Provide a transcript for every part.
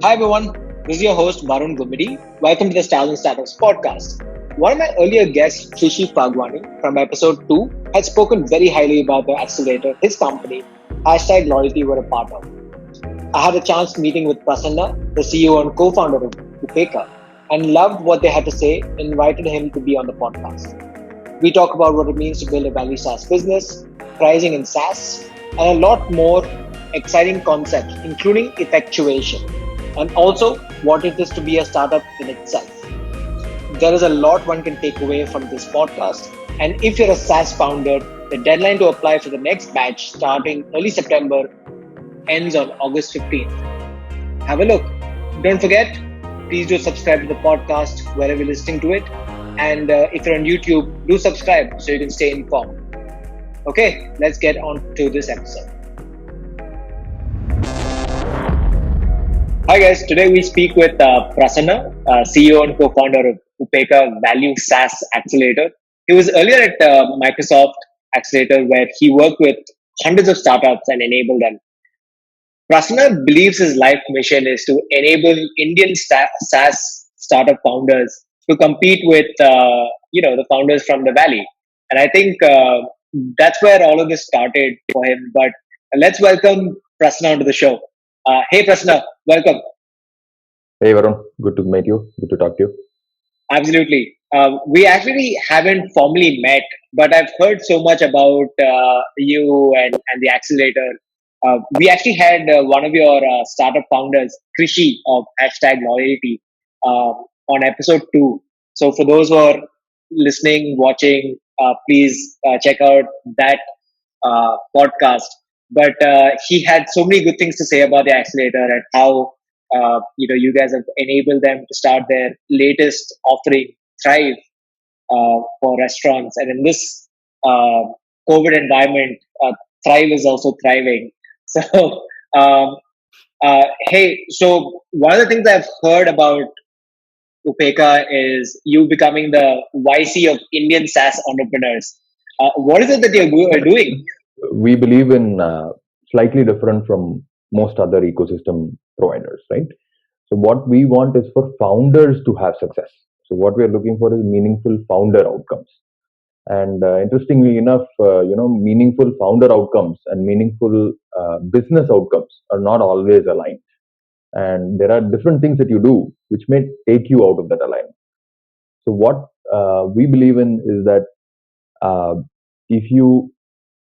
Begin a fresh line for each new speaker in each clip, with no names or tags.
Hi everyone, this is your host Varun Gumidi. Welcome to the Stars and Startups podcast. One of my earlier guests, Shishi Phagwani, from episode 2, had spoken very highly about the accelerator his company, hashtag loyalty, were a part of. I had a chance meeting with Prasanna, the CEO and co-founder of Upeka, and loved what they had to say and invited him to be on the podcast. We talk about what it means to build a value SaaS business, pricing in SaaS, and a lot more exciting concepts, including effectuation, and also what it is to be a startup in itself. There is a lot one can take away from this podcast. And if you're a SaaS founder, the deadline to apply for the next batch starting early September ends on August 15th. Have a look. Don't forget, please do subscribe to the podcast wherever you're listening to it. And if you're on YouTube, do subscribe so you can stay informed. Okay, let's get on to this episode. Hi guys, today we speak with Prasanna, CEO and co-founder of Upeka Value SaaS Accelerator. He was earlier at Microsoft Accelerator where he worked with hundreds of startups and enabled them. Prasanna believes his life mission is to enable Indian SaaS startup founders to compete with the founders from the Valley, and I think that's where all of this started for him. But let's welcome Prasanna onto the show. Hey Prasanna, welcome.
Hey Varun, good to meet you. Good to talk to you.
Absolutely. We actually haven't formally met, but I've heard so much about you and the accelerator. We actually had one of your startup founders, Krishi of hashtag loyalty, on episode 2. So for those who are listening, watching, please check out that podcast. But he had so many good things to say about the accelerator and how you guys have enabled them to start their latest offering, Thrive, for restaurants. And in this uh, COVID environment, Thrive is also thriving. So, hey, so one of the things I've heard about Upeka is you becoming the YC of Indian SaaS entrepreneurs. What is it that you're doing?
We believe in slightly different from most other ecosystem providers, right? So what we want is for founders to have success. So what we are looking for is meaningful founder outcomes. And interestingly enough, meaningful founder outcomes and meaningful business outcomes are not always aligned. And there are different things that you do which may take you out of that alignment. So what we believe in is that uh, if you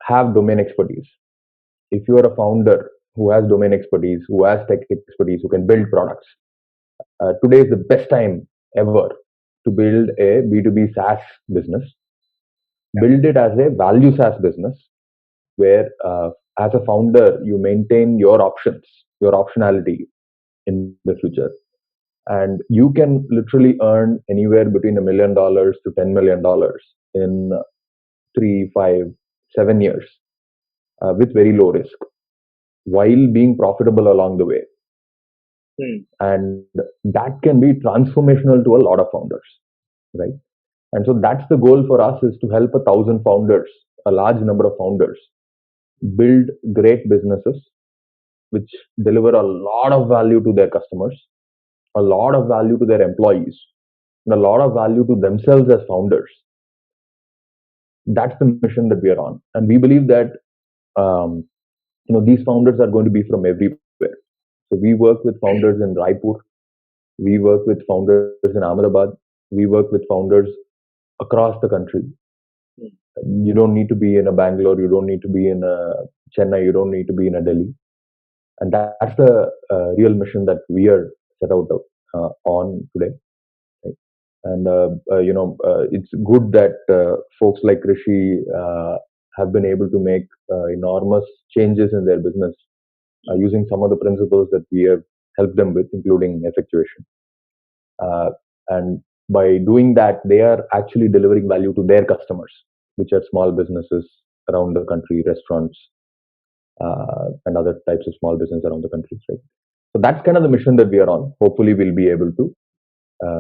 have domain expertise, if you are a founder who has domain expertise, who has tech expertise, who can build products, today is the best time ever to build a B2B SaaS business. Build it as a value SaaS business where, as a founder, you maintain your options, your optionality in the future. And you can literally earn anywhere between $1 million to $10 million in 3, 5, 7 years with very low risk while being profitable along the way.
Hmm.
And that can be transformational to a lot of founders, right? And so that's the goal for us, is to help 1,000 founders, a large number of founders, build great businesses which deliver a lot of value to their customers, a lot of value to their employees, and a lot of value to themselves as founders. That's the mission that we are on, and we believe that um, these founders are going to be from everywhere. So we work with founders in Raipur, we work with founders in Ahmedabad, we work with founders across the country. You don't need to be in a Bangalore, you don't need to be in a Chennai, you don't need to be in a Delhi. And that's the real mission that we are set out on today. Right? And it's good that folks like Rishi have been able to make enormous changes in their business using some of the principles that we have helped them with, including effectuation. And by doing that, they are actually delivering value to their customers, which are small businesses around the country, restaurants, and other types of small business around the country. Right. So that's kind of the mission that we are on. Hopefully, we'll be able to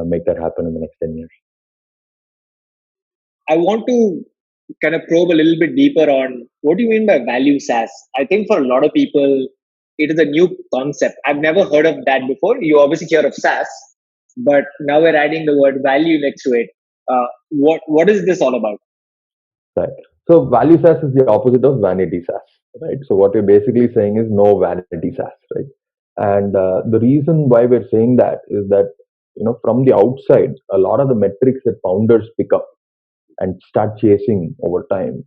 make that happen in the next 10 years.
I want to kind of probe a little bit deeper on what do you mean by value SaaS? I think for a lot of people, it is a new concept. I've never heard of that before. You obviously hear of SaaS, but now we're adding the word value next to it. What is this all about?
Right. So value SaaS is the opposite of vanity SaaS, right? So what we're basically saying is no vanity SaaS, right? And the reason why we're saying that is that from the outside, a lot of the metrics that founders pick up and start chasing over time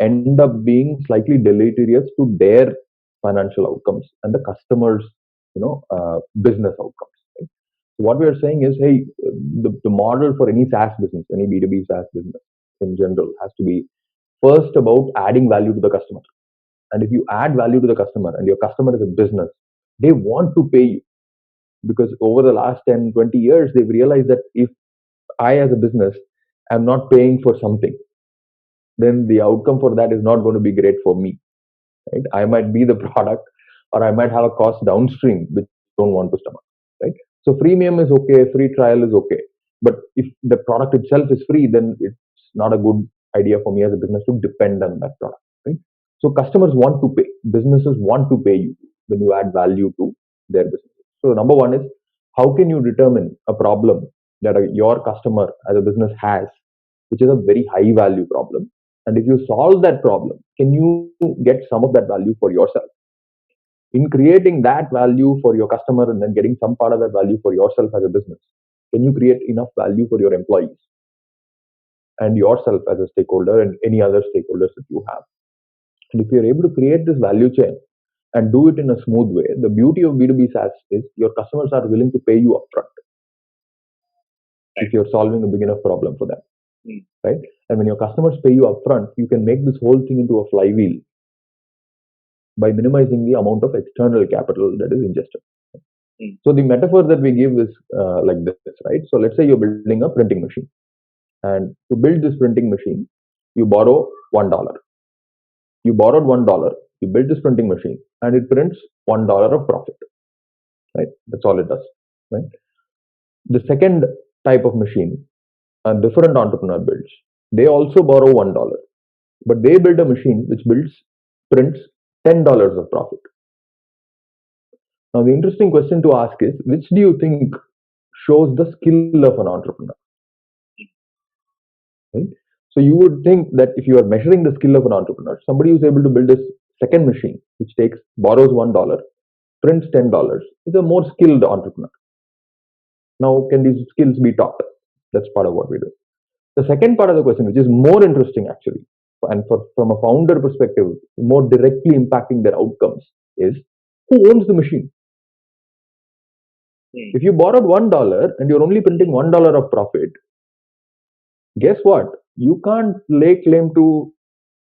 end up being slightly deleterious to their financial outcomes and the customers, business outcomes. Right? So what we are saying is, hey, the model for any SaaS business, any B2B SaaS business in general, has to be first about adding value to the customer. And if you add value to the customer and your customer is a business, they want to pay you, because over the last 10, 20 years, they've realized that if I, as a business, am not paying for something, then the outcome for that is not going to be great for me. Right? I might be the product, or I might have a cost downstream which I don't want to stomach. Right? So freemium is okay, free trial is okay. But if the product itself is free, then it's not a good idea for me as a business to depend on that product. Right? So customers want to pay, businesses want to pay you when you add value to their business. So number one is, how can you determine a problem that your customer as a business has, which is a very high value problem? And if you solve that problem, can you get some of that value for yourself? In creating that value for your customer and then getting some part of that value for yourself as a business, can you create enough value for your employees and yourself as a stakeholder and any other stakeholders that you have? And if you're able to create this value chain and do it in a smooth way, the beauty of B2B SaaS is your customers are willing to pay you upfront if you're solving a big enough problem for them. Right? And when your customers pay you upfront, you can make this whole thing into a flywheel by minimizing the amount of external capital that is ingested. So the metaphor that we give is like this, right? So let's say you're building a printing machine, and to build this printing machine, you borrow $1. You borrowed $1. You build this printing machine, and it prints $1 of profit. Right? That's all it does. Right? The second type of machine, a different entrepreneur builds. They also borrow $1, but they build a machine which prints $10 of profit. Now, the interesting question to ask is, which do you think shows the skill of an entrepreneur? Right? So you would think that if you are measuring the skill of an entrepreneur, somebody who's able to build this second machine, which borrows $1, prints $10, is a more skilled entrepreneur. Now, can these skills be taught? That's part of what we do. The second part of the question, which is more interesting actually, and from a founder perspective, more directly impacting their outcomes, is who owns the machine? If you borrowed $1 and you're only printing $1 of profit, guess what? You can't lay claim to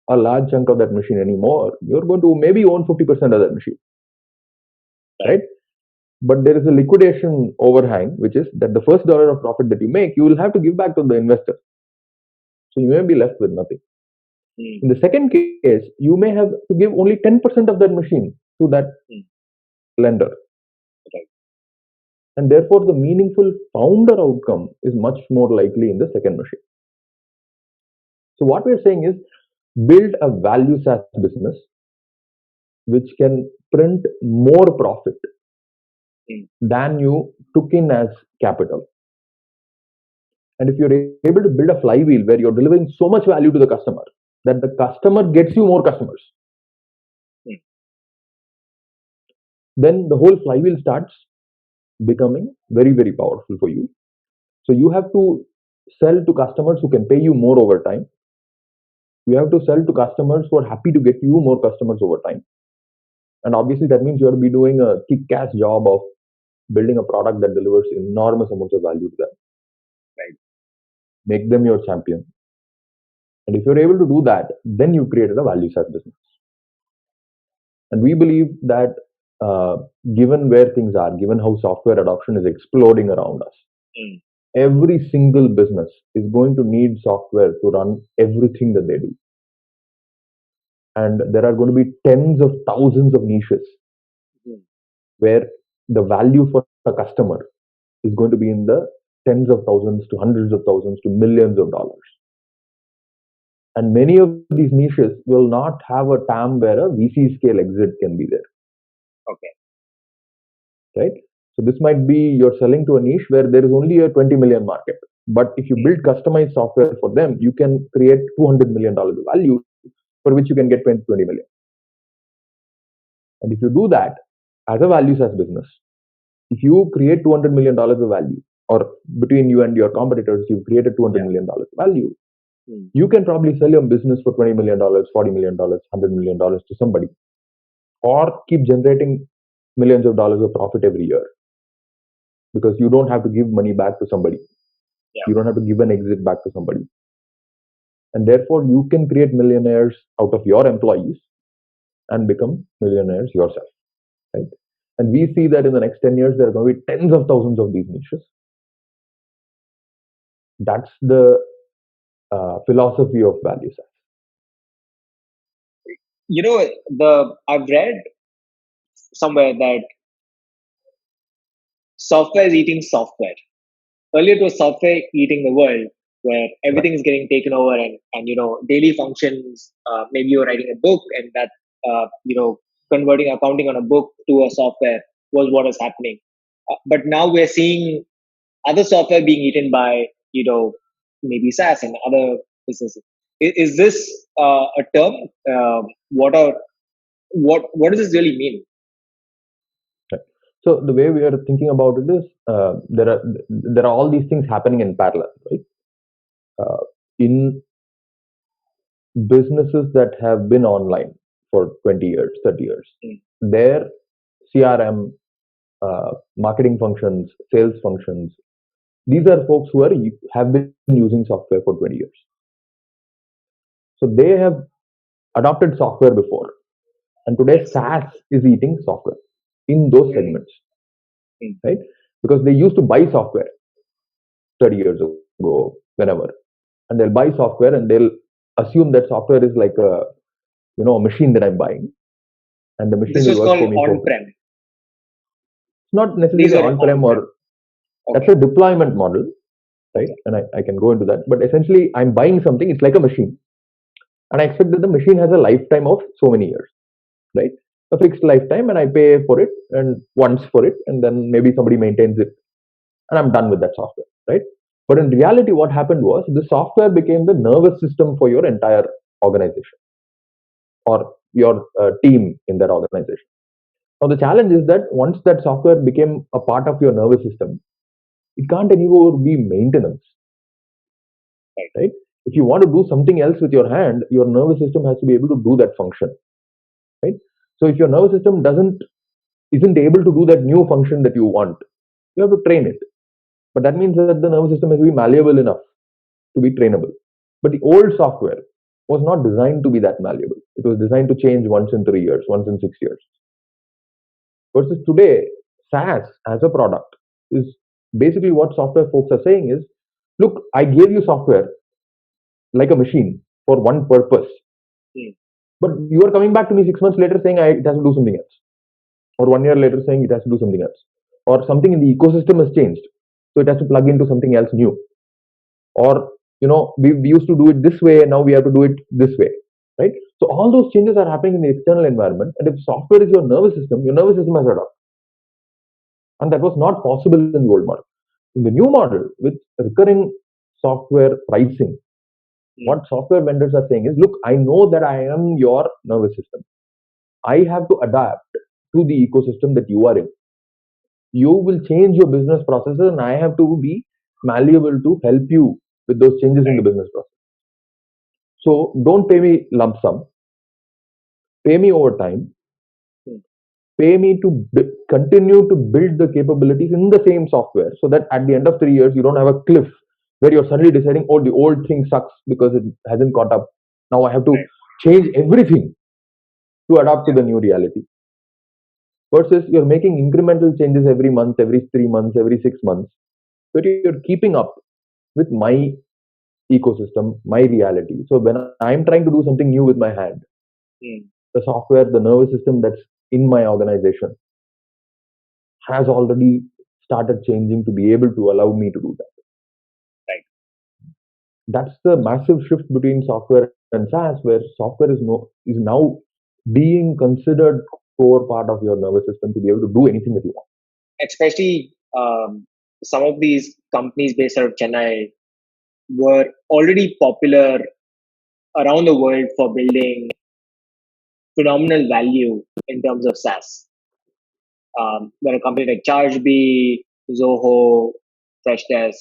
a large chunk of that machine anymore. You're going to maybe own 50% of that machine. Right? But there is a liquidation overhang, which is that the first dollar of profit that you make, you will have to give back to the investor. So you may be left with nothing. In the second case, you may have to give only 10% of that machine to that lender. And therefore, the meaningful founder outcome is much more likely in the second machine. So what we're saying is, build a value SaaS business which can print more profit than you took in as capital. And if you're able to build a flywheel where you're delivering so much value to the customer that the customer gets you more customers, then the whole flywheel starts becoming very, very powerful for you. So you have to sell to customers who can pay you more over time. You have to sell to customers who are happy to get you more customers over time. And obviously that means you have to be doing a kick-ass job of building a product that delivers enormous amounts of value to them. Right? Make them your champion. And if you're able to do that, then you've created a value SaaS business. And we believe that given where things are, given how software adoption is exploding around us, every single business is going to need software to run everything that they do. And there are going to be tens of thousands of niches where the value for a customer is going to be in the tens of thousands to hundreds of thousands to millions of dollars. And many of these niches will not have a TAM where a VC scale exit can be there. right? So this might be you're selling to a niche where there is only a 20 million market. But if you build customized software for them, you can create $200 million of value for which you can get 20 million. And if you do that as a value SaaS business, if you create $200 million of value, or between you and your competitors, you've created $200 million of value, you can probably sell your business for $20 million, $40 million, $100 million to somebody, or keep generating millions of dollars of profit every year because you don't have to give money back to somebody. You don't have to give an exit back to somebody. And therefore, you can create millionaires out of your employees and become millionaires yourself, right? And we see that in the next 10 years, there are going to be tens of thousands of these niches. That's the philosophy of value SaaS.
I've read somewhere that software is eating software. Earlier it was software eating the world, where everything is getting taken over, and daily functions. Maybe you're writing a book, and that converting accounting on a book to a software was what is happening. But now we're seeing other software being eaten by maybe SaaS and other businesses. Is this a term? What does this really mean?
So the way we are thinking about it is there are all these things happening in parallel, right? In businesses that have been online for 20 years, 30 years, their CRM, marketing functions, sales functions, these are folks who have been using software for 20 years. So they have adopted software before, and today SaaS is eating software in those segments, right? Because they used to buy software 30 years ago, whenever, and they'll buy software and they'll assume that software is like a machine that I'm buying, and the machine
this
will
was
work
called
for me.
On-prem.
It's not necessarily on-prem, or that's a deployment model, right? And I can go into that, but essentially I'm buying something. It's like a machine, and I expect that the machine has a lifetime of so many years, right? A fixed lifetime, and I pay for it and once for it, and then maybe somebody maintains it, and I'm done with that software, right? But in reality, what happened was the software became the nervous system for your entire organization or your team in that organization. Now, the challenge is that once that software became a part of your nervous system, it can't anymore be maintenance, right? If you want to do something else with your hand, your nervous system has to be able to do that function, right? So if your nervous system isn't able to do that new function that you want, you have to train it. But that means that the nervous system has to be malleable enough to be trainable. But the old software was not designed to be that malleable. It was designed to change once in 3 years, once in 6 years. Versus today, SaaS as a product is basically what software folks are saying is, look, I gave you software like a machine for one purpose. But you are coming back to me 6 months later saying it has to do something else. Or 1 year later saying it has to do something else. Or something in the ecosystem has changed. So it has to plug into something else new. Or, we used to do it this way, and now we have to do it this way, right? So all those changes are happening in the external environment. And if software is your nervous system has adopted. And that was not possible in the old model. In the new model, with recurring software pricing, what software vendors are saying is, look, I know that I am your nervous system. I have to adapt to the ecosystem that you are in. You will change your business processes, and I have to be malleable to help you with those changes in the business process. So don't pay me lump sum. Pay me over time. Pay me to continue to build the capabilities in the same software, so that at the end of 3 years, you don't have a cliff where you're suddenly deciding, oh, the old thing sucks because it hasn't caught up. Now I have to change everything to adapt to the new reality. Versus you're making incremental changes every month, every 3 months, every 6 months, but you're keeping up with my ecosystem, my reality. So when I'm trying to do something new with my hand, the software, the nervous system that's in my organization has already started changing to be able to allow me to do that.
Right.
That's the massive shift between software and SaaS, where software is now being considered core part of your nervous system to be able to do anything that you want.
especially some of these companies based out of Chennai were already popular around the world for building phenomenal value in terms of SaaS. There are companies like ChargeBee, Zoho, Freshdesk,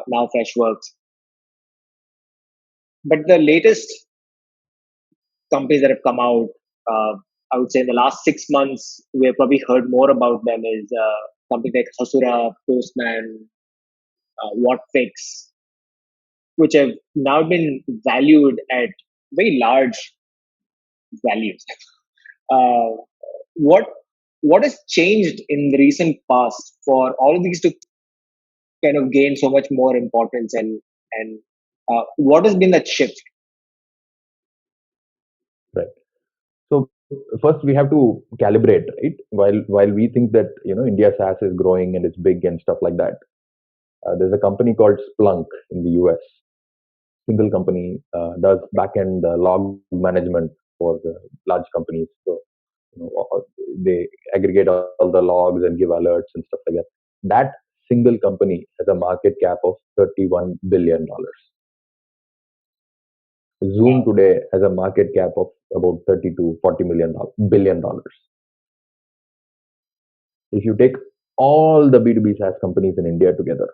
now Freshworks. But the latest companies that have come out, I would say in the last 6 months, we have probably heard more about them is companies like Hasura, Postman, Whatfix, which have now been valued at very large values. Uh, what what has changed in the recent past for all of these to kind of gain so much more importance and what has been that shift?
Right. So first we have to calibrate, right? While we think that India SaaS is growing and it's big and stuff like that, there's a company called Splunk in the US. Single company does back-end log management for the large companies. So they aggregate all the logs and give alerts and stuff like that. That single company has a market cap of $31 billion. Zoom today has a market cap of about 30 to 40 billion dollars. If you take all the B2B SaaS companies in India together,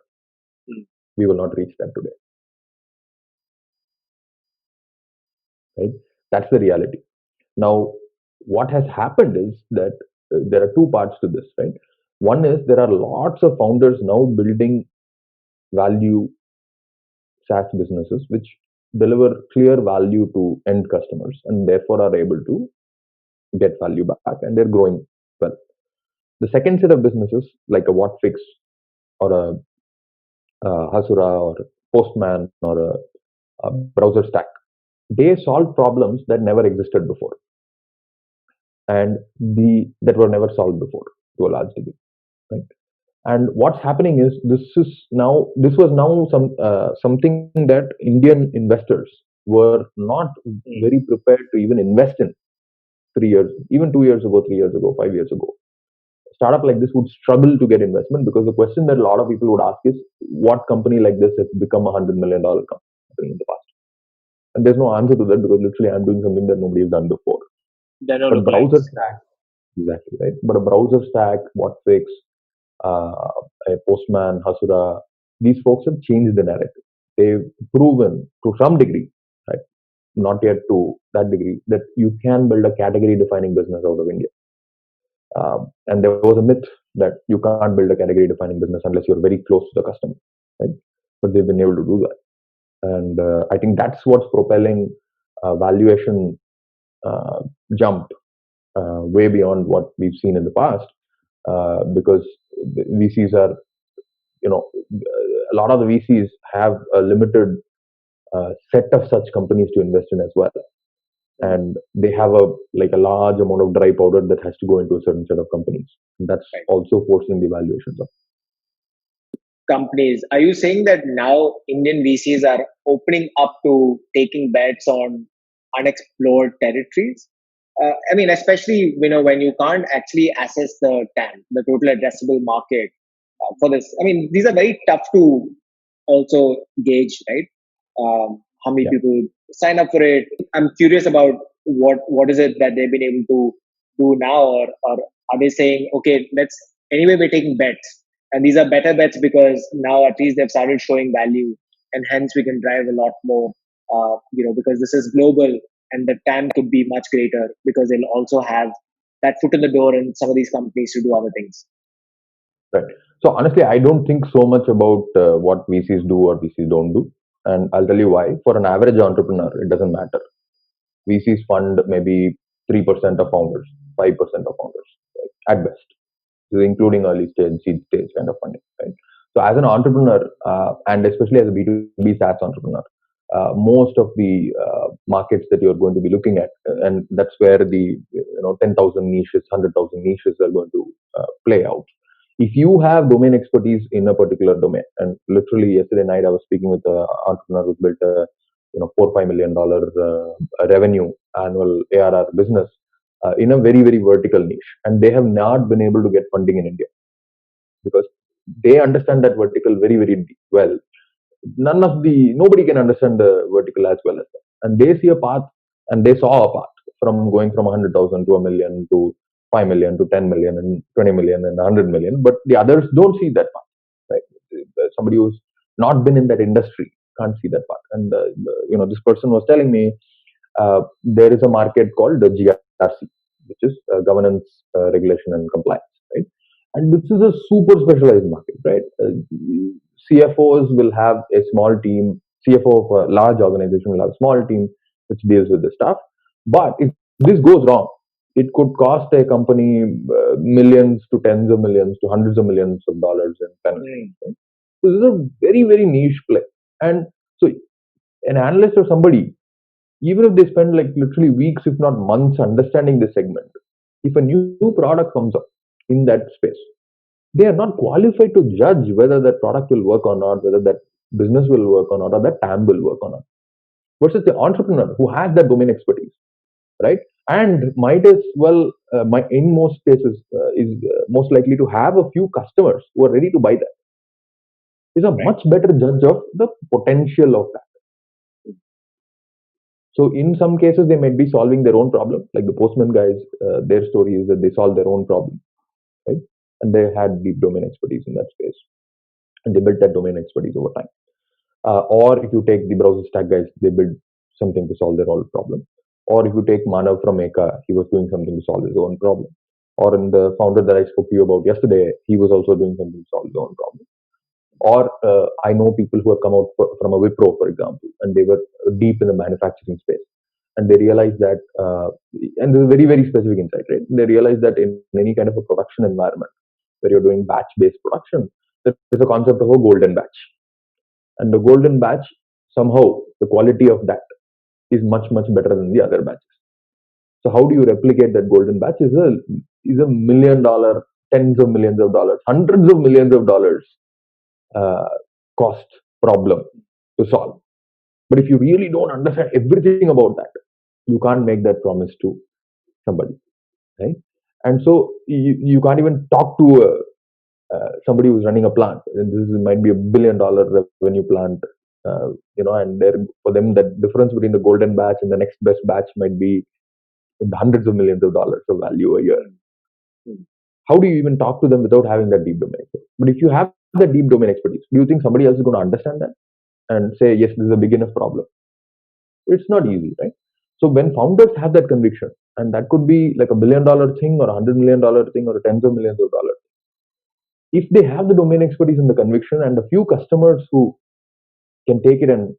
we will not reach that today. Right? That's the reality. Now, what has happened is that there are two parts to this, right? One is there are lots of founders now building value SaaS businesses which deliver clear value to end customers and therefore are able to get value back, and they're growing well. The second set of businesses like a Whatfix or a Hasura or Postman or a Browser Stack, they solve problems that never existed before and that were never solved before to a large degree, right? And what's happening is this was now something that Indian investors were not very prepared to even invest in 3 years, even 2 years ago, 3 years ago, 5 years ago. A startup like this would struggle to get investment because the question that a lot of people would ask is, what company like this has become $100 million company in the past? And there's no answer to that because literally I'm doing something that nobody has done before. But browser stack, exactly right. But a browser stack, Whatfix, a Postman, Hasura, these folks have changed the narrative. They've proven to some degree, right, not yet to that degree, that you can build a category-defining business out of India. And there was a myth that you can't build a category-defining business unless you're very close to the customer, right? But they've been able to do that. And I think that's what's propelling valuation jump way beyond what we've seen in the past, because VCs are, a lot of the VCs have a limited set of such companies to invest in as well, and they have a large amount of dry powder that has to go into a certain set of companies. And that's also forcing the valuations up.
Companies. Are you saying that now Indian VCs are opening up to taking bets on unexplored territories? I mean, especially when you can't actually assess the TAM, the total addressable market for this. I mean, these are very tough to also gauge, right? How many people sign up for it? I'm curious about what is it that they've been able to do now, or are they saying, okay, we're taking bets, and these are better bets because now at least they've started showing value, and hence we can drive a lot more, because this is global and the TAM could be much greater because they'll also have that foot in the door in some of these companies to do other things.
Right. So honestly, I don't think so much about what VCs do or VCs don't do. And I'll tell you why. For an average entrepreneur, it doesn't matter. VCs fund maybe 3% of founders, 5% of founders, right, at best, including early stage, seed stage kind of funding. Right? So as an entrepreneur, and especially as a B2B SaaS entrepreneur, most of the markets that you're going to be looking at, and that's where the 10,000 niches, 100,000 niches are going to play out. If you have domain expertise in a particular domain, and literally yesterday night I was speaking with an entrepreneur who built a $4-5 million revenue annual ARR business in a very, very vertical niche, and they have not been able to get funding in India. because they understand that vertical very, very well. Nobody can understand the vertical as well as that. And they see a path, and they saw a path from going from 100,000 to a million to 5 million to 10 million and 20 million and 100 million. But the others don't see that path, right? Somebody who's not been in that industry can't see that path. And this person was telling me there is a market called the GRC, which is governance, regulation, and compliance, right? And this is a super specialized market, right? CFOs will have a small team. CFO of a large organization will have a small team which deals with the stuff. But if this goes wrong, it could cost a company millions to tens of millions to hundreds of millions of dollars in penalties. Right? So this is a very, very niche play. And so an analyst or somebody, even if they spend like literally weeks, if not months, understanding the segment, if a new product comes up in that space, they are not qualified to judge whether that product will work or not, whether that business will work or not, or that TAM will work or not. Versus the entrepreneur who has that domain expertise, right? And might as well, in most cases, is most likely to have a few customers who are ready to buy that. Is a much better judge of the potential of that. So in some cases, they might be solving their own problem. Like the Postman guys, their story is that they solved their own problem, right? And they had deep domain expertise in that space, and they built that domain expertise over time. Or if you take the browser stack guys, they built something to solve their own problem. Or if you take Manav from Eka, he was doing something to solve his own problem. Or in the founder that I spoke to you about yesterday, he was also doing something to solve his own problem. Or I know people who have come out from a Wipro, for example, and they were deep in the manufacturing space, and they realized that, and this is a very, very specific insight, right? They realized that in any kind of a production environment where you're doing batch-based production, there is a concept of a golden batch, and the golden batch, somehow the quality of that is much, much better than the other batches. So how do you replicate that golden batch? Is a $1 million, tens of millions of dollars, hundreds of millions of dollars cost problem to solve. But if you really don't understand everything about that, you can't make that promise to somebody, right? And so you can't even talk to somebody who's running a plant. And this might be $1 billion revenue plant, and for them that difference between the golden batch and the next best batch might be in the hundreds of millions of dollars of value a year. How do you even talk to them without having that deep domain expertise? But if you have that deep domain expertise, do you think somebody else is going to understand that and say, yes, this is a big enough problem? It's not easy, right? So when founders have that conviction, and that could be like $1 billion thing or $100 million thing or tens of millions of dollars, if they have the domain expertise and the conviction and a few customers who can take it and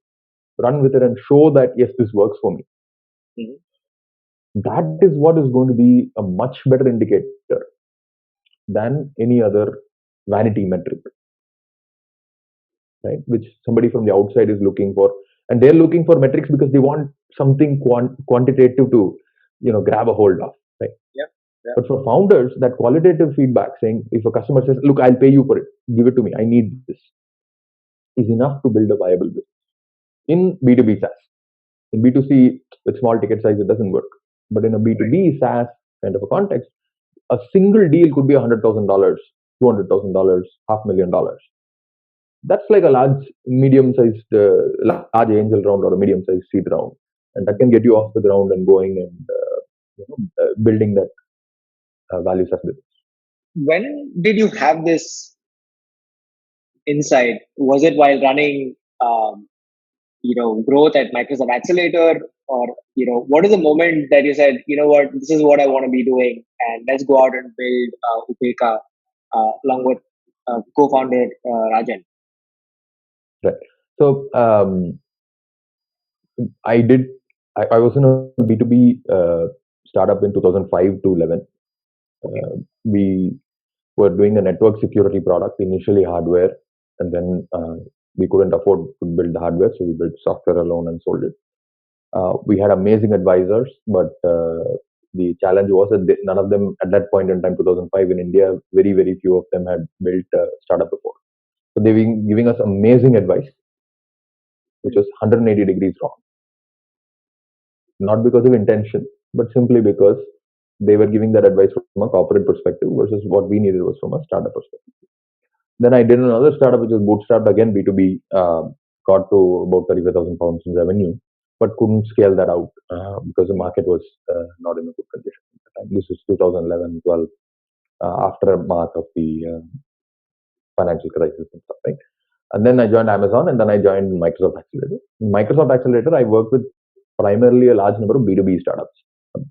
run with it and show that, yes, this works for me, that is what is going to be a much better indicator than any other vanity metric, right? Which somebody from the outside is looking for, and they're looking for metrics because they want something quantitative to, grab a hold of, right?
Yep.
But for founders, that qualitative feedback, saying if a customer says, "Look, I'll pay you for it, give it to me, I need this," is enough to build a viable business. In B2B SaaS, in B2C with small ticket size, it doesn't work. But in a B2B SaaS kind of a context, a single deal could be $100,000, $200,000, $500,000. That's like a medium-sized, large angel round or a medium-sized seed round, and that can get you off the ground and going and building that value SaaS business.
When did you have this insight? Was it while running, growth at Microsoft Accelerator, or what is the moment that you said, what, this is what I want to be doing, and let's go out and build Upeka along with co-founder Rajan?
Right. So I was in a B2B startup in 2005 to 11. We were doing a network security product, initially hardware, and then we couldn't afford to build the hardware, so we built software alone and sold it. We had amazing advisors, but the challenge was that none of them at that point in time, 2005 in India, very, very few of them had built a startup before. So they were giving us amazing advice, which was 180 degrees wrong. Not because of intention, but simply because they were giving that advice from a corporate perspective versus what we needed was from a startup perspective. Then I did another startup which was bootstrapped again B2B, got to about 35,000 pounds in revenue, but couldn't scale that out because the market was not in a good condition at the time. This is 2011, 12, aftermath of the financial crisis and stuff, right? And then I joined Amazon, and then I joined Microsoft Accelerator. In Microsoft Accelerator, I worked with primarily a large number of B2B startups,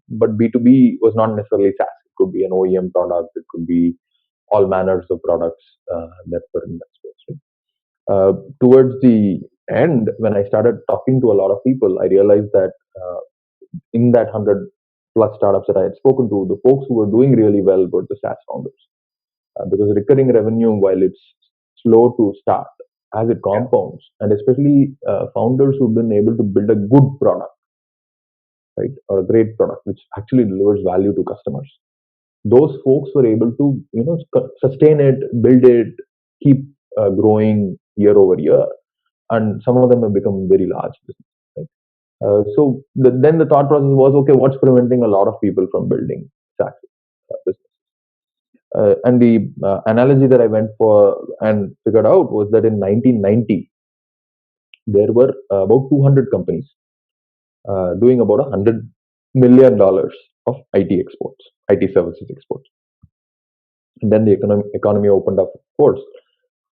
but B2B was not necessarily SaaS. It could be an OEM product, it could be all manners of products that were in that space. Right? Towards the end, when I started talking to a lot of people, I realized that in that 100 plus startups that I had spoken to, the folks who were doing really well were the SaaS founders. Because recurring revenue, while it's slow to start, as it compounds, and especially founders who've been able to build a good product, right, or a great product which actually delivers value to customers, those folks were able to sustain it, build it, keep growing year over year, and some of them have become very large business. Right? Then the thought process was, okay, what's preventing a lot of people from building SaaS business? And the analogy that I went for and figured out was that in 1990 there were about 200 companies doing about $100 million of IT exports, IT services exports. And then the economy opened up, of course.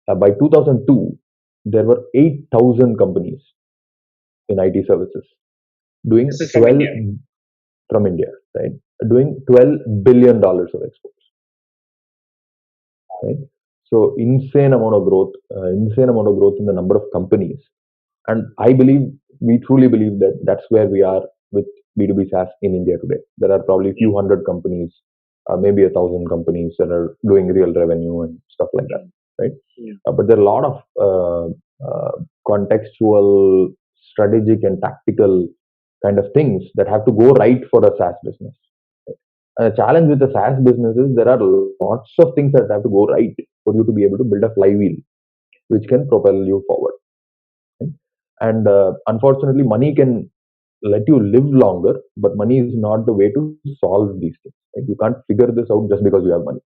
By 2002, there were 8,000 companies in IT services doing
This is from
12
India.
from India, right? Doing $12 billion of exports. Right? So insane amount of growth in the number of companies. And I believe, we truly believe that that's where we are with B2B SaaS in India today. There are probably a few hundred companies, maybe 1,000 companies that are doing real revenue and stuff like that, right?
Yeah.
But there are a lot of contextual, strategic, and tactical kind of things that have to go right for a SaaS business. Right? And the challenge with the SaaS business is there are lots of things that have to go right for you to be able to build a flywheel which can propel you forward. Right? And unfortunately, money can let you live longer, but money is not the way to solve these things. Right? You can't figure this out just because you have money.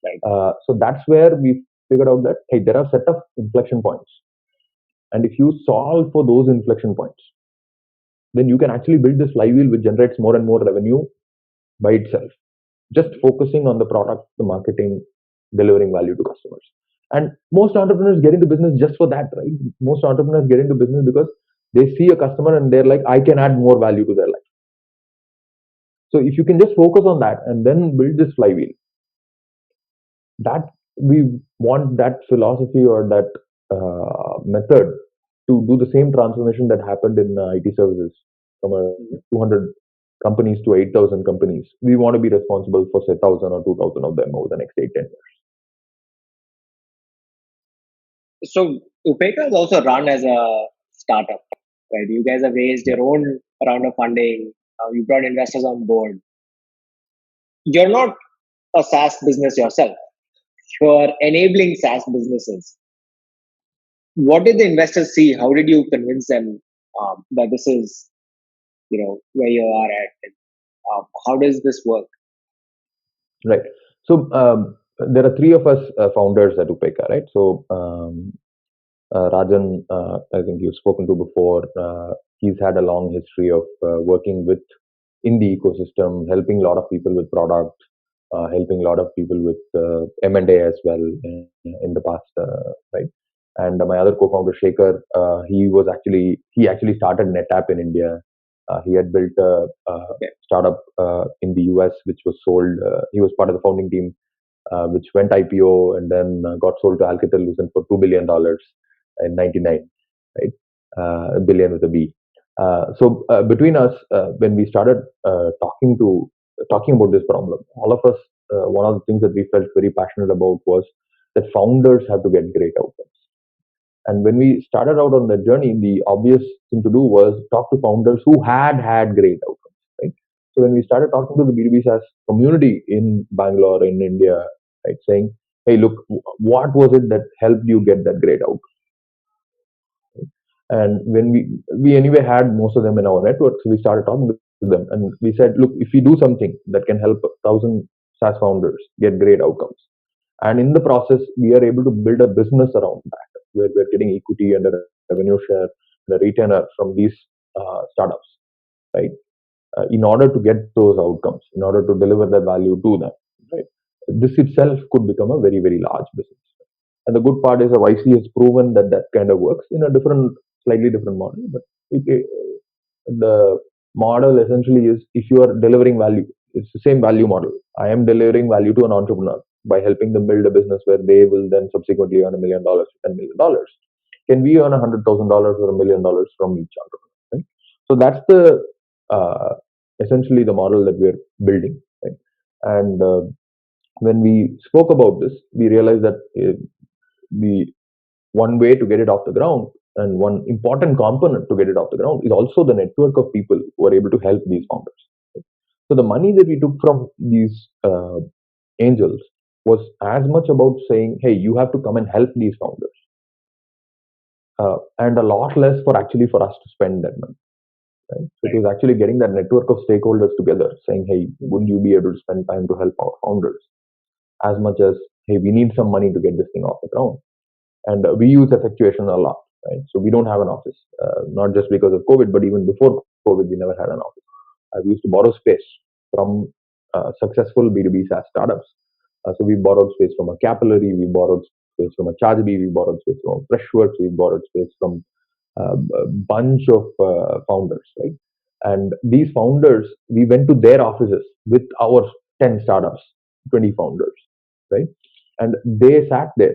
Right.
So that's where we figured out that, hey, there are a set of inflection points, and if you solve for those inflection points, then you can actually build this flywheel which generates more and more revenue by itself, just focusing on the product, the marketing, delivering value to customers. And most entrepreneurs get into business just for that, right? Most entrepreneurs get into business because they see a customer and they're like, I can add more value to their life. So if you can just focus on that and then build this flywheel, that we want that philosophy or that method to do the same transformation that happened in IT services from a 200 companies to 8,000 companies. We want to be responsible for, say, 1,000 or 2,000 of them over the next 8-10 years.
So Upeka is also run as a startup, right? You guys have raised your own round of funding. You brought investors on board. You're not a SaaS business yourself. You're enabling SaaS businesses. What did the investors see? How did you convince them that this is, where you are at? And, how does this work?
Right. So there are three of us founders at Upeka, right? So Rajan, I think you've spoken to before. He's had a long history of working in the ecosystem, helping a lot of people with product, helping a lot of people with M&A as well in the past, right? And my other co-founder Shekhar, he actually started NetApp in India. He had built a startup in the US, which was sold. He was part of the founding team, which went IPO and then got sold to Alcatel-Lucent for $2 billion in '99, right? Billion with a B. So between us, when we started talking about this problem, all of us, one of the things that we felt very passionate about was that founders have to get great outcomes. And when we started out on the journey, the obvious thing to do was talk to founders who had great outcomes, right? So when we started talking to the B2B SaaS community in Bangalore, in India, right, saying, hey, look, what was it that helped you get that great outcome? And when we anyway had most of them in our network, so we started talking to them, and we said, look, if we do something that can help 1,000 SaaS founders get great outcomes, And in the process, we are able to build a business around that, where we're getting equity and a revenue share and a retainer from these startups, right? In order to get those outcomes, in order to deliver that value to them, right? This itself could become a very, very large business. And the good part is that YC has proven that that kind of works in a slightly different model. But the model essentially is, if you are delivering value, it's the same value model. I am delivering value to an entrepreneur by helping them build a business where they will then subsequently earn $1 million to $10 million. Can we earn $100,000 or $1 million from each entrepreneur? Right? So that's the essentially the model that we're building. Right? And when we spoke about this, we realized that the one way to get it off the ground and one important component to get it off the ground is also the network of people who are able to help these founders. Right? So the money that we took from these angels was as much about saying, hey, you have to come and help these founders, and a lot less for us to spend that money. Right? So it was actually getting that network of stakeholders together, saying, hey, wouldn't you be able to spend time to help our founders, as much as, hey, we need some money to get this thing off the ground. And we use Effectuation a lot, right? So we don't have an office, not just because of COVID, but even before COVID, we never had an office. We used to borrow space from successful B2B SaaS startups. So we borrowed space from a Capillary, we borrowed space from a ChargeBee, we borrowed space from Freshworks, we borrowed space from a bunch of founders, right? And these founders, we went to their offices with our 10 startups, 20 founders, right? And they sat there.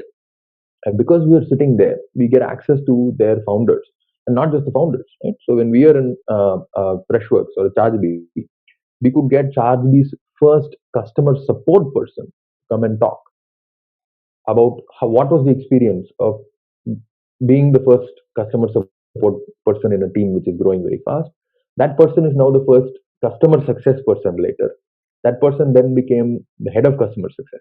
And because we are sitting there, we get access to their founders, and not just the founders, right? So when we are in Freshworks or ChargeBee, we could get ChargeBee's first customer support person come and talk about what was the experience of being the first customer support person in a team which is growing very fast. That person is now the first customer success person later. That person then became the head of customer success.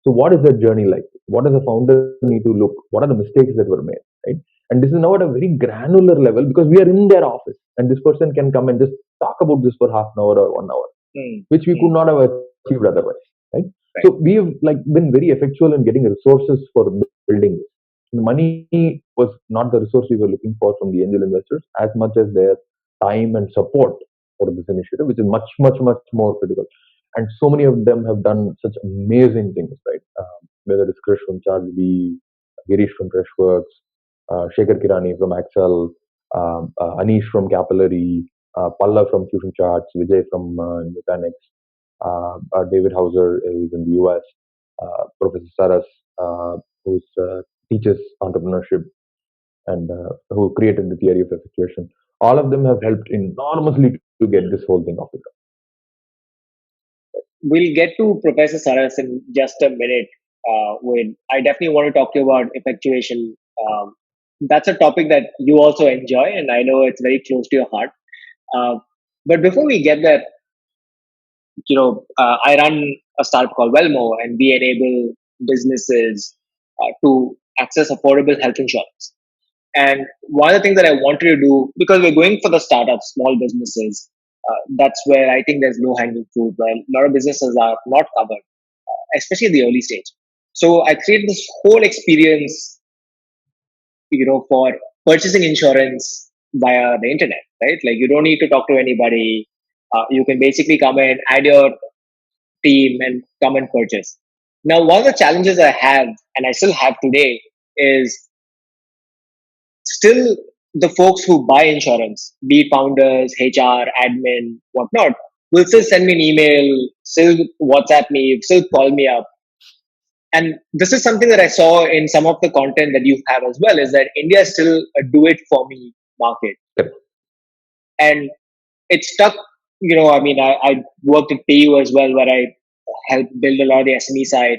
So what is that journey like? What does a founder need to look? What are the mistakes that were made, right? And this is now at a very granular level because we are in their office, and this person can come and just talk about this for half an hour or 1 hour, which we could not have achieved otherwise, right? So we have been very effectual in getting resources for building this. The money was not the resource we were looking for from the angel investors as much as their time and support for this initiative, which is much, much, much more critical. And so many of them have done such amazing things, right? Whether it's Krish from ChargeBee, Girish from Freshworks, Shekhar Kirani from Axel, Anish from Capillary, Palla from Fusion Charts, Vijay from Nutanix, David Hauser, who's in the US, Professor Saras, who teaches entrepreneurship and who created the theory of effectuation. All of them have helped enormously to get this whole thing off the ground.
We'll get to Professor Saras in just a minute. When I definitely want to talk to you about effectuation. That's a topic that you also enjoy, and I know it's very close to your heart. But before we get there, I run a startup called Wellmo, and we enable businesses to access affordable health insurance. And one of the things that I wanted to do, because we're going for the startups, small businesses, that's where I think there's low hanging fruit, where a lot of businesses are not covered, especially in the early stage. So I created this whole experience, for purchasing insurance via the internet, right? Like you don't need to talk to anybody. You can basically come in, add your team, and come and purchase. Now, one of the challenges I have, and I still have today, is still the folks who buy insurance, be it founders, HR, admin, whatnot, will still send me an email, still WhatsApp me, still call me up. And this is something that I saw in some of the content that you have as well, is that India is still a do it for me market.
Yep.
And it's stuck, I worked at PU as well, where I helped build a lot of the SME side.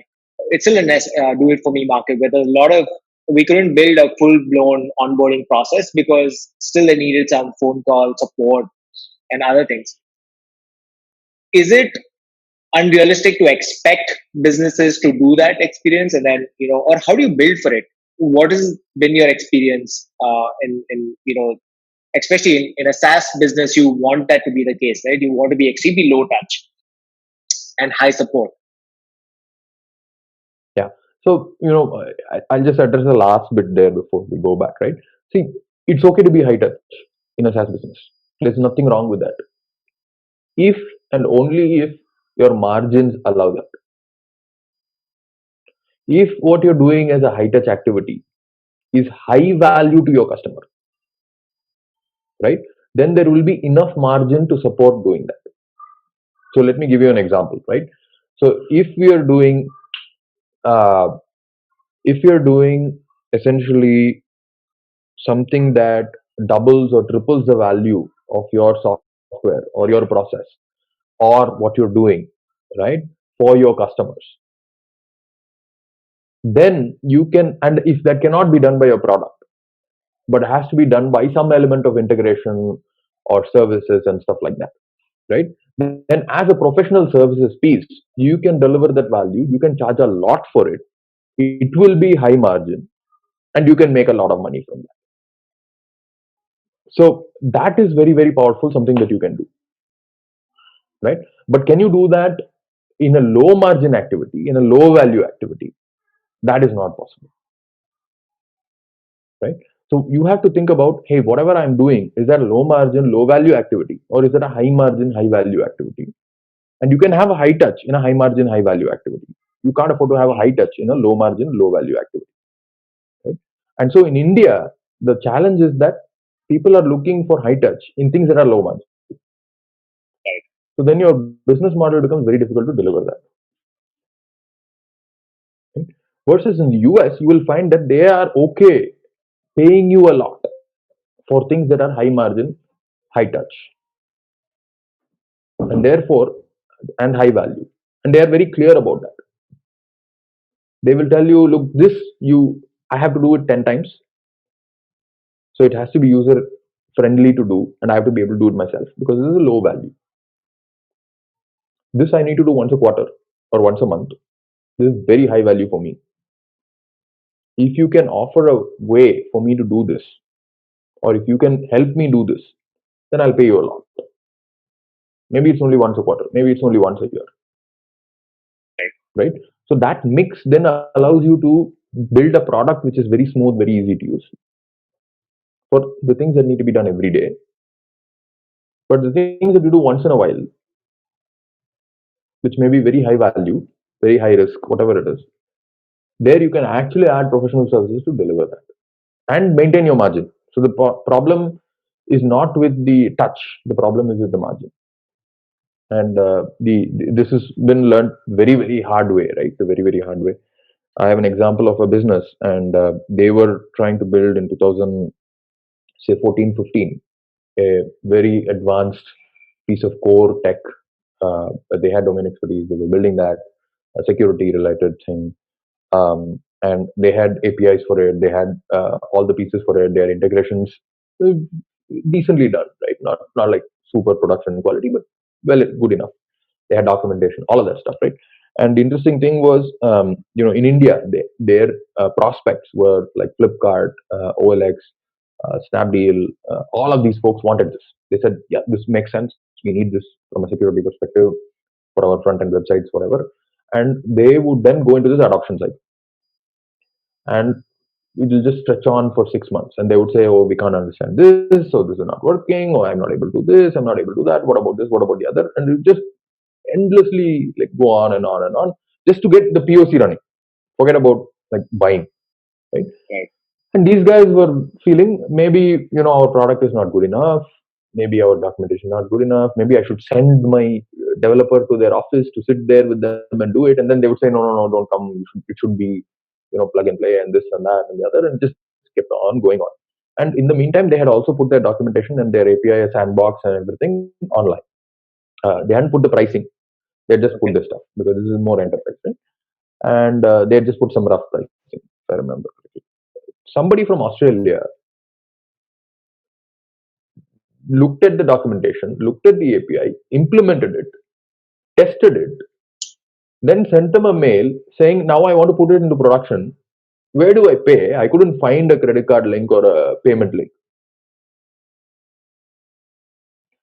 It's still a do it for me market where there's a lot of, we couldn't build a full blown onboarding process because still they needed some phone call support and other things. Is it unrealistic to expect businesses to do that experience, and then or how do you build for it? What has been your experience in especially in a SaaS business? You want that to be the case, right? You want to be extremely low touch and high support.
Yeah. So, I'll just address the last bit there before we go back, right? See, it's okay to be high touch in a SaaS business. There's nothing wrong with that. If and only if your margins allow that. If what you're doing as a high touch activity is high value to your customer, right? Then there will be enough margin to support doing that. So let me give you an example, right? So uh, if you're doing essentially something that doubles or triples the value of your software or your process or what you're doing, right, for your customers, then you can, and if that cannot be done by your product, but has to be done by some element of integration or services and stuff like that, right? Then as a professional services piece, you can deliver that value, you can charge a lot for it, it will be high margin, and you can make a lot of money from that. So that is very, very powerful, something that you can do, right? But can you do that in a low margin activity, in a low value activity? That is not possible, right? So you have to think about, hey, whatever I'm doing, is that a low margin, low value activity, or is it a high margin, high value activity? And you can have a high touch in a high margin, high value activity. You can't afford to have a high touch in a low margin, low value activity, right? And so in India, the challenge is that people are looking for high touch in things that are low margin. So then your business model becomes very difficult to deliver that. Right? Versus in the US, you will find that they are okay paying you a lot for things that are high margin, high touch, and therefore, and high value. And they are very clear about that. They will tell you, look, I have to do it 10 times. So it has to be user friendly to do, and I have to be able to do it myself because this is a low value. This I need to do once a quarter or once a month. This is very high value for me. If you can offer a way for me to do this, or if you can help me do this, then I'll pay you a lot. Maybe it's only once a quarter, maybe it's only once a year, right? So that mix then allows you to build a product which is very smooth, very easy to use for the things that need to be done every day. But the things that you do once in a while, which may be very high value, very high risk, whatever it is, there you can actually add professional services to deliver that and maintain your margin. So the problem is not with the touch, the problem is with the margin. And this has been learned very hard way, right? The very hard way. I have an example of a business, and they were trying to build in 2000, say 14, 15, a very advanced piece of core tech. They had domain expertise. They were building that a security related thing, and they had APIs for it. They had all the pieces for it. Their integrations uh, decently done, right? Not like super production quality, but well, good enough. They had documentation, all of that stuff, right? And the interesting thing was, in India, their prospects were like Flipkart, OLX, Snapdeal. All of these folks wanted this. They said, "Yeah, this makes sense. We need this from a security perspective for our front end websites, whatever." And they would then go into this adoption cycle, and it will just stretch on for 6 months. And they would say, "Oh, we can't understand this, so this is not working. Or I'm not able to do this. I'm not able to do that. What about this? What about the other?" And it just endlessly like go on and on and on just to get the POC running. Forget about like buying, right?
Right.
And these guys were feeling maybe our product is not good enough, maybe our documentation is not good enough, maybe I should send my developer to their office to sit there with them and do it. And then they would say, no, no, no, don't come. It should be plug and play and this and that and the other, and just kept on going on. And in the meantime, they had also put their documentation and their API sandbox and everything online. They hadn't put the pricing. They just put this stuff because this is more enterprise, right? And they just put some rough pricing, if I remember correctly. Somebody from Australia looked at the documentation, looked at the API, implemented it, tested it, then sent them a mail saying, now I want to put it into production. Where do I pay? I couldn't find a credit card link or a payment link.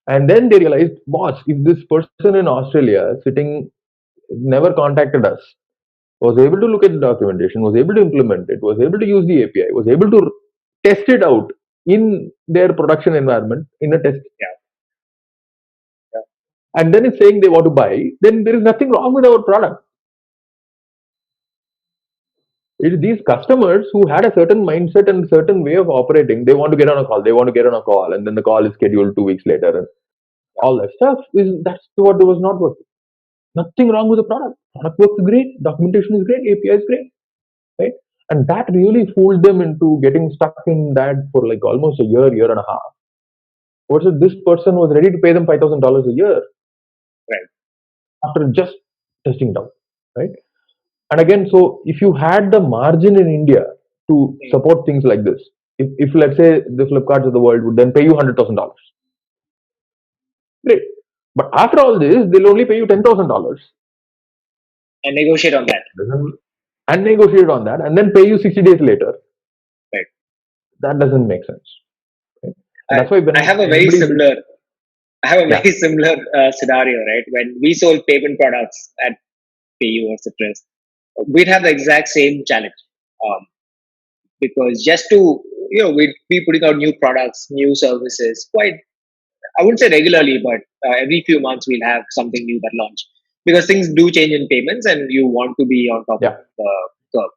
And then they realized, boss, if this person in Australia sitting never contacted us, was able to look at the documentation, was able to implement it, was able to use the API, was able to test it out in their production environment in a test,
Yeah. Yeah.
and then is saying they want to buy, then there is nothing wrong with our product. It is these customers who had a certain mindset and certain way of operating. They want to get on a call. They want to get on a call, and then the call is scheduled 2 weeks later, and all that stuff is that's what was not working. Nothing wrong with the product. Product works great. Documentation is great. API is great, right? And that really fooled them into getting stuck in that for like almost a year, year and a half. Versus this person was ready to pay them $5,000 a year,
Right.
after just testing it out, right? And again, so if you had the margin in India to support things like this, if let's say the Flipkarts of the world would then pay you $100,000, great. But after all this, they'll only pay you $10,000
And negotiate on that.
and negotiate on that, and then pay you 60 days later.
Right.
That doesn't make sense. Right? And that's why when
I have a very similar. I have a very similar scenario, right? When we sold payment products at PayU or Citrus, we'd have the exact same challenge. Because just to, we'd be putting out new products, new services, quite, I wouldn't say regularly, but every few months we'll have something new that launch. Because things do change in payments and you want to be on top of the curve.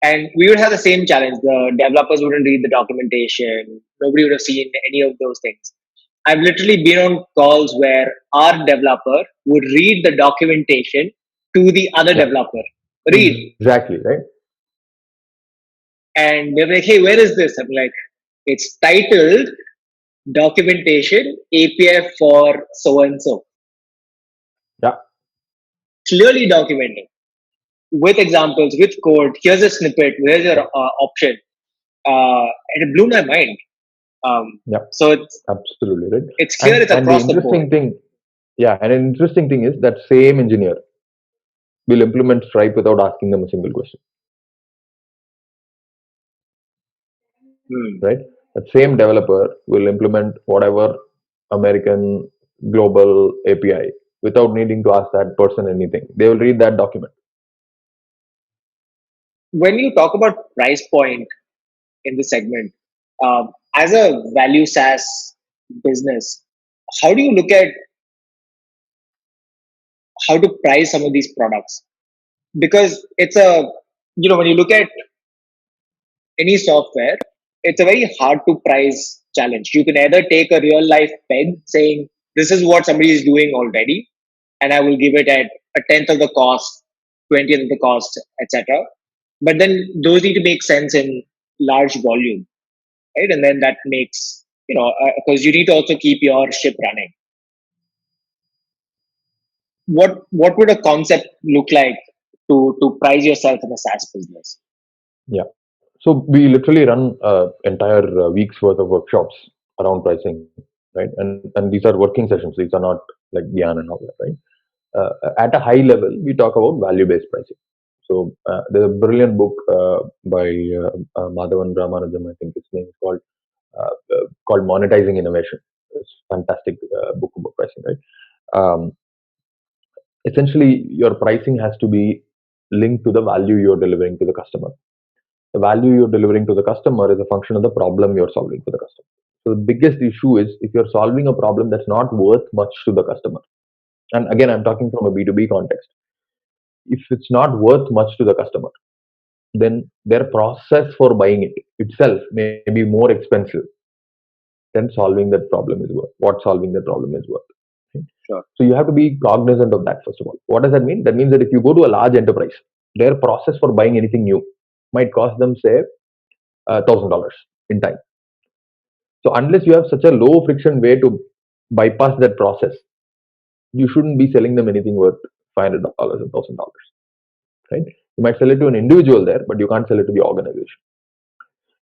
And we would have the same challenge. The developers wouldn't read the documentation. Nobody would have seen any of those things. I've literally been on calls where our developer would read the documentation to the other developer. Read.
Exactly, right?
And they're like, hey, where is this? I'm like, it's titled Documentation API for so and so.
Yeah.
Clearly documenting with examples, with code. Here's a snippet. Here's your option. And it blew my mind. So it's
absolutely right.
It's clear it's across the board.
And an interesting thing is that same engineer will implement Stripe without asking them a single question. Right? That same developer will implement whatever American global API without needing to ask that person anything. They will read that document.
When you talk about price point in the segment, as a value SaaS business, how do you look at how to price some of these products? Because it's when you look at any software, it's a very hard to price challenge. You can either take a real life peg saying, this is what somebody is doing already, and I will give it at a 10th of the cost, 20th of the cost, etc. But then those need to make sense in large volume, right? And then that makes, because you need to also keep your ship running. What would a concept look like to price yourself in a SaaS business?
Yeah. So we literally run entire week's worth of workshops around pricing, right? And these are working sessions. These are not like Gyan and all that, right? At a high level, we talk about value-based pricing. So there's a brilliant book by Madhavan Ramanujam, I think his name is called Monetizing Innovation. It's a fantastic book about pricing, right? Essentially, your pricing has to be linked to the value you're delivering to the customer. The value you're delivering to the customer is a function of the problem you're solving for the customer. So the biggest issue is if you're solving a problem that's not worth much to the customer. And again, I'm talking from a B2B context. If it's not worth much to the customer, then their process for buying it itself may be more expensive than solving that problem is worth. What solving that problem is worth. Okay?
Sure.
So you have to be cognizant of that, first of all. What does that mean? That means that if you go to a large enterprise, their process for buying anything new might cost them, say, $1,000 in time. So unless you have such a low friction way to bypass that process, you shouldn't be selling them anything worth $500 or $1,000. Right? You might sell it to an individual there, but you can't sell it to the organization.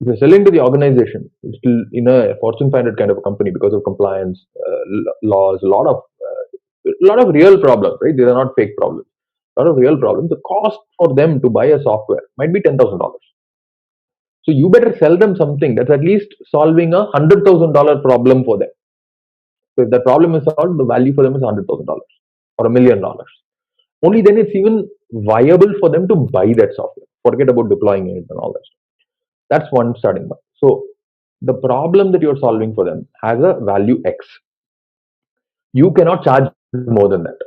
If you're selling to the organization, it's still in a Fortune 500 kind of a company because of compliance laws, a lot of real problems, right? These are not fake problems. A lot of real problems. The cost for them to buy a software might be $10,000. So you better sell them something that's at least solving a $100,000 problem for them. So if that problem is solved, the value for them is $100,000 or $1 million. Only then it's even viable for them to buy that software. Forget about deploying it and all that stuff. That's one starting point. So the problem that you're solving for them has a value X. You cannot charge more than that.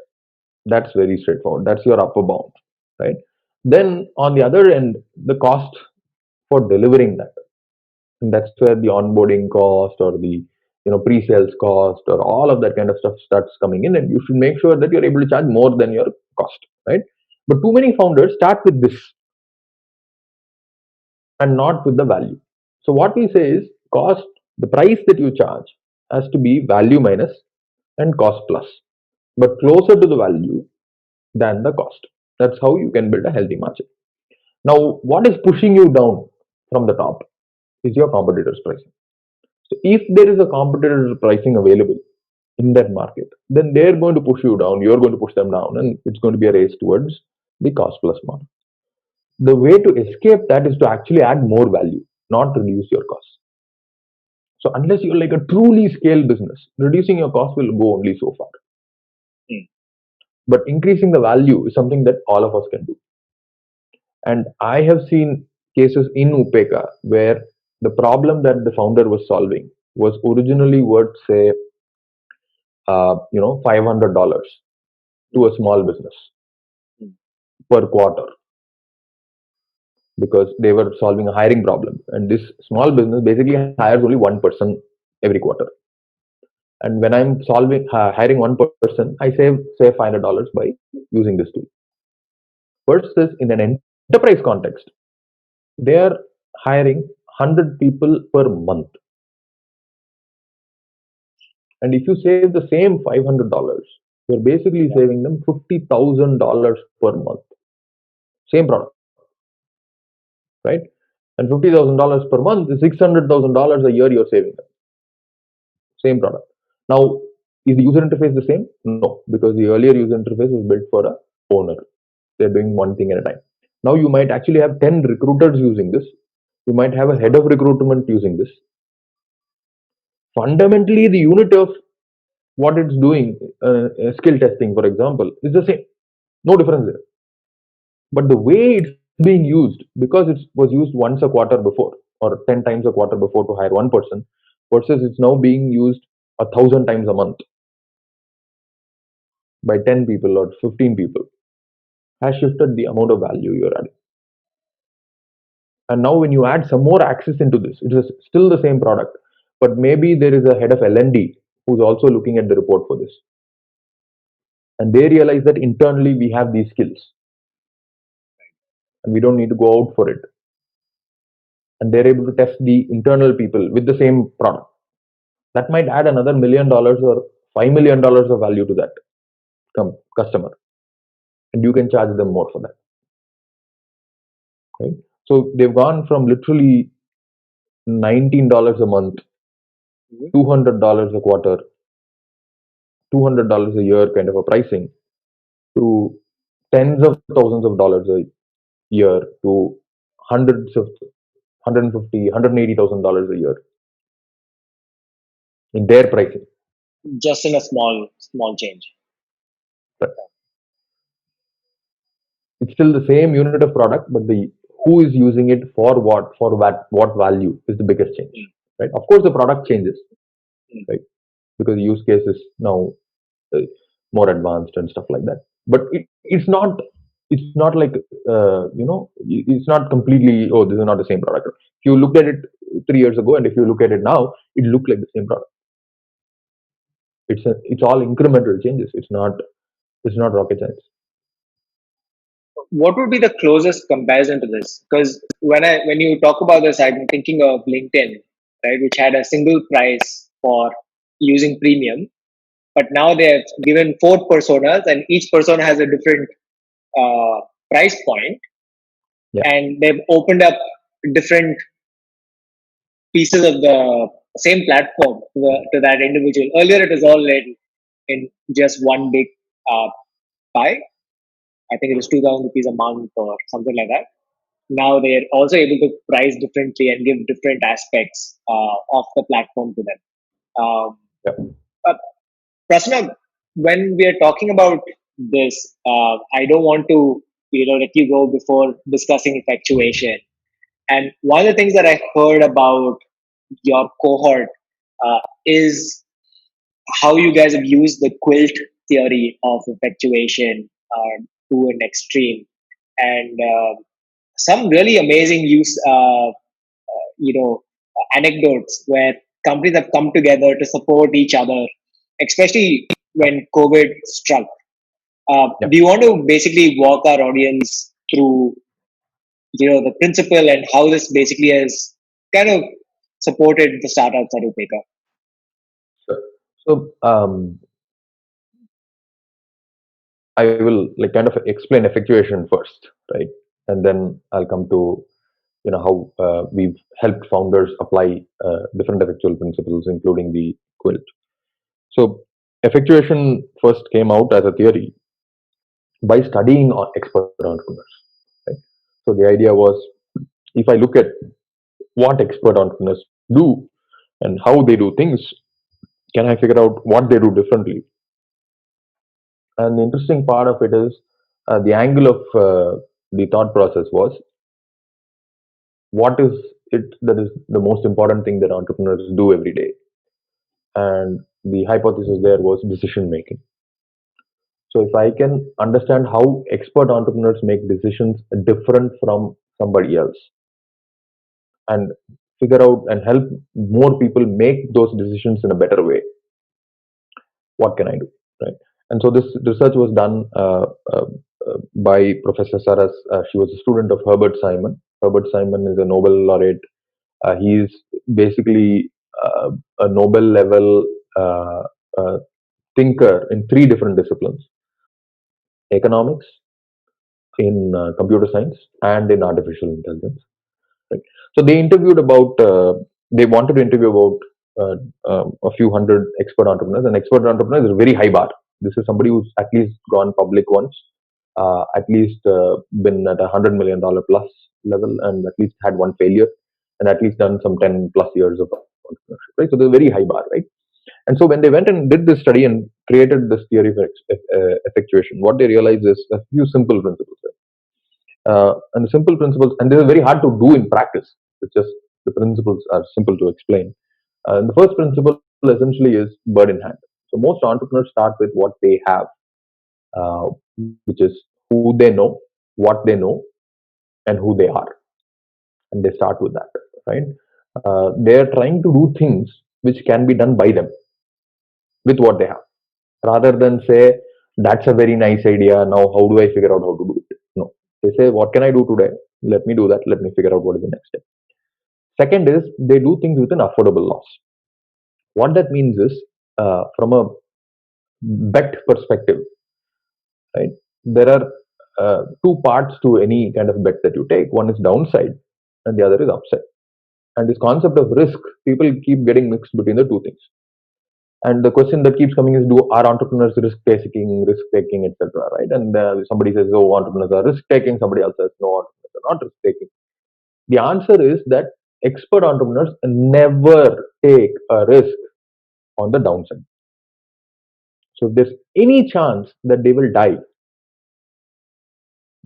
That's very straightforward. That's your upper bound, right? Then on the other end, the cost for delivering that, and that's where the onboarding cost or the pre-sales cost or all of that kind of stuff starts coming in, and you should make sure that you're able to charge more than your cost, right? But too many founders start with this and not with the value. So what we say is cost, the price that you charge has to be value minus and cost plus, but closer to the value than the cost. That's how you can build a healthy margin. Now, what is pushing you down from the top is your competitors' pricing. So if there is a competitor's pricing available in that market, then they're going to push you down, you're going to push them down, and it's going to be a race towards the cost plus model. The way to escape that is to actually add more value, not reduce your costs. So unless you're like a truly scale business, reducing your cost will go only so far. But increasing the value is something that all of us can do. And I have seen cases in Upeka where the problem that the founder was solving was originally worth, say, $500 to a small business per quarter, because they were solving a hiring problem. And this small business basically hires only one person every quarter. And when I'm hiring one person, I save, say, $500 by using this tool. Versus in an enterprise context, they are hiring 100 people per month. And if you save the same $500, you're basically saving them $50,000 per month. Same product, right? And $50,000 per month is $600,000 a year you're saving them. Same product. Now, is the user interface the same? No, because the earlier user interface was built for a owner. They're doing one thing at a time. Now you might actually have 10 recruiters using this. You might have a head of recruitment using this. Fundamentally, the unit of what it's doing, skill testing, for example, is the same. No difference there. But the way it's being used, because it was used once a quarter before or 10 times a quarter before to hire one person, versus it's now being used 1,000 times a month by 10 people or 15 people, has shifted the amount of value you're adding. And now when you add some more access into this, it is still the same product, but maybe there is a head of L&D who's also looking at the report for this. And they realize that internally we have these skills and we don't need to go out for it. And they're able to test the internal people with the same product. That might add another $1 million or $5 million of value to that customer. And you can charge them more for that. Right? So they've gone from literally $19 a month, $200 a quarter, $200 a year kind of a pricing, to tens of thousands of dollars a year, to hundreds of $150,000, $180,000 a year in their pricing.
Just in a small change.
But it's still the same unit of product, but the who is using it for what value is the biggest change. Right? Of course, the product changes, right? Because the use case is now more advanced and stuff like that. But it's not like it's not completely, oh, this is not the same product. If you looked at it 3 years ago and if you look at it now, it looked like the same product. It's all incremental changes. It's not rocket science.
What would be the closest comparison to this? Because when you talk about this, I'm thinking of LinkedIn, right, which had a single price for using premium, but now they've given 4 personas, and each persona has a different price point, and they've opened up different pieces of the same platform to that individual. Earlier, it was all in just one big pie. I think it was 2,000 rupees a month or something like that. Now they're also able to price differently and give different aspects of the platform to them. Prasanna, when we are talking about this, I don't want to let you go before discussing effectuation. And one of the things that I heard about your cohort is how you guys have used the quilt theory of effectuation to an extreme, and some really amazing you know, anecdotes where companies have come together to support each other, especially when COVID struck.
Yeah.
Do you want to basically walk our audience through, the principle and how this basically has kind of supported the startups at Upeka?
Sure. So I will like kind of explain effectuation first, right? And then I'll come to how we've helped founders apply different effectual principles, including the quilt. So effectuation first came out as a theory by studying expert entrepreneurs, right? So the idea was, if I look at what expert entrepreneurs do and how they do things, can I figure out what they do differently? And the interesting part of it is the angle of the thought process was, what is it that is the most important thing that entrepreneurs do every day? And the hypothesis there was decision making. So if I can understand how expert entrepreneurs make decisions different from somebody else, and figure out and help more people make those decisions in a better way, what can I do, right? And so this research was done by Professor Saras. She was a student of Herbert Simon. Herbert Simon is a Nobel laureate. He is basically a Nobel level uh, uh, thinker in three different disciplines: economics, in computer science, and in artificial intelligence. Right? So they interviewed about, they wanted to interview about a few hundred expert entrepreneurs. And expert entrepreneurs is a very high bar. This is somebody who's at least gone public once, at least been at $100 million plus level, and at least had one failure, and at least done some 10 plus years of entrepreneurship. Right? So there's a very high bar, right? And so when they went and did this study and created this theory of effectuation, what they realized is a few simple principles. And the simple principles, and this is very hard to do in practice. It's just the principles are simple to explain. And the first principle essentially is bird in hand. So most entrepreneurs start with what they have, uh, which is who they know, what they know, and who they are, and they start with that, right? They are trying to do things which can be done by them with what they have, rather than say, that's a very nice idea. Now, how do I figure out how to do it? No, they say, what can I do today? Let me do that. Let me figure out what is the next step. Second is, they do things with an affordable loss. What that means is, from a bet perspective, right? There are two parts to any kind of bet that you take. One is downside, and the other is upside. And this concept of risk, people keep getting mixed between the two things. And the question that keeps coming is, do are entrepreneurs risk taking, etc. Right? And somebody says, oh, entrepreneurs are risk taking. Somebody else says, no, entrepreneurs are not risk taking. The answer is that expert entrepreneurs never take a risk on the downside. So if there's any chance that they will die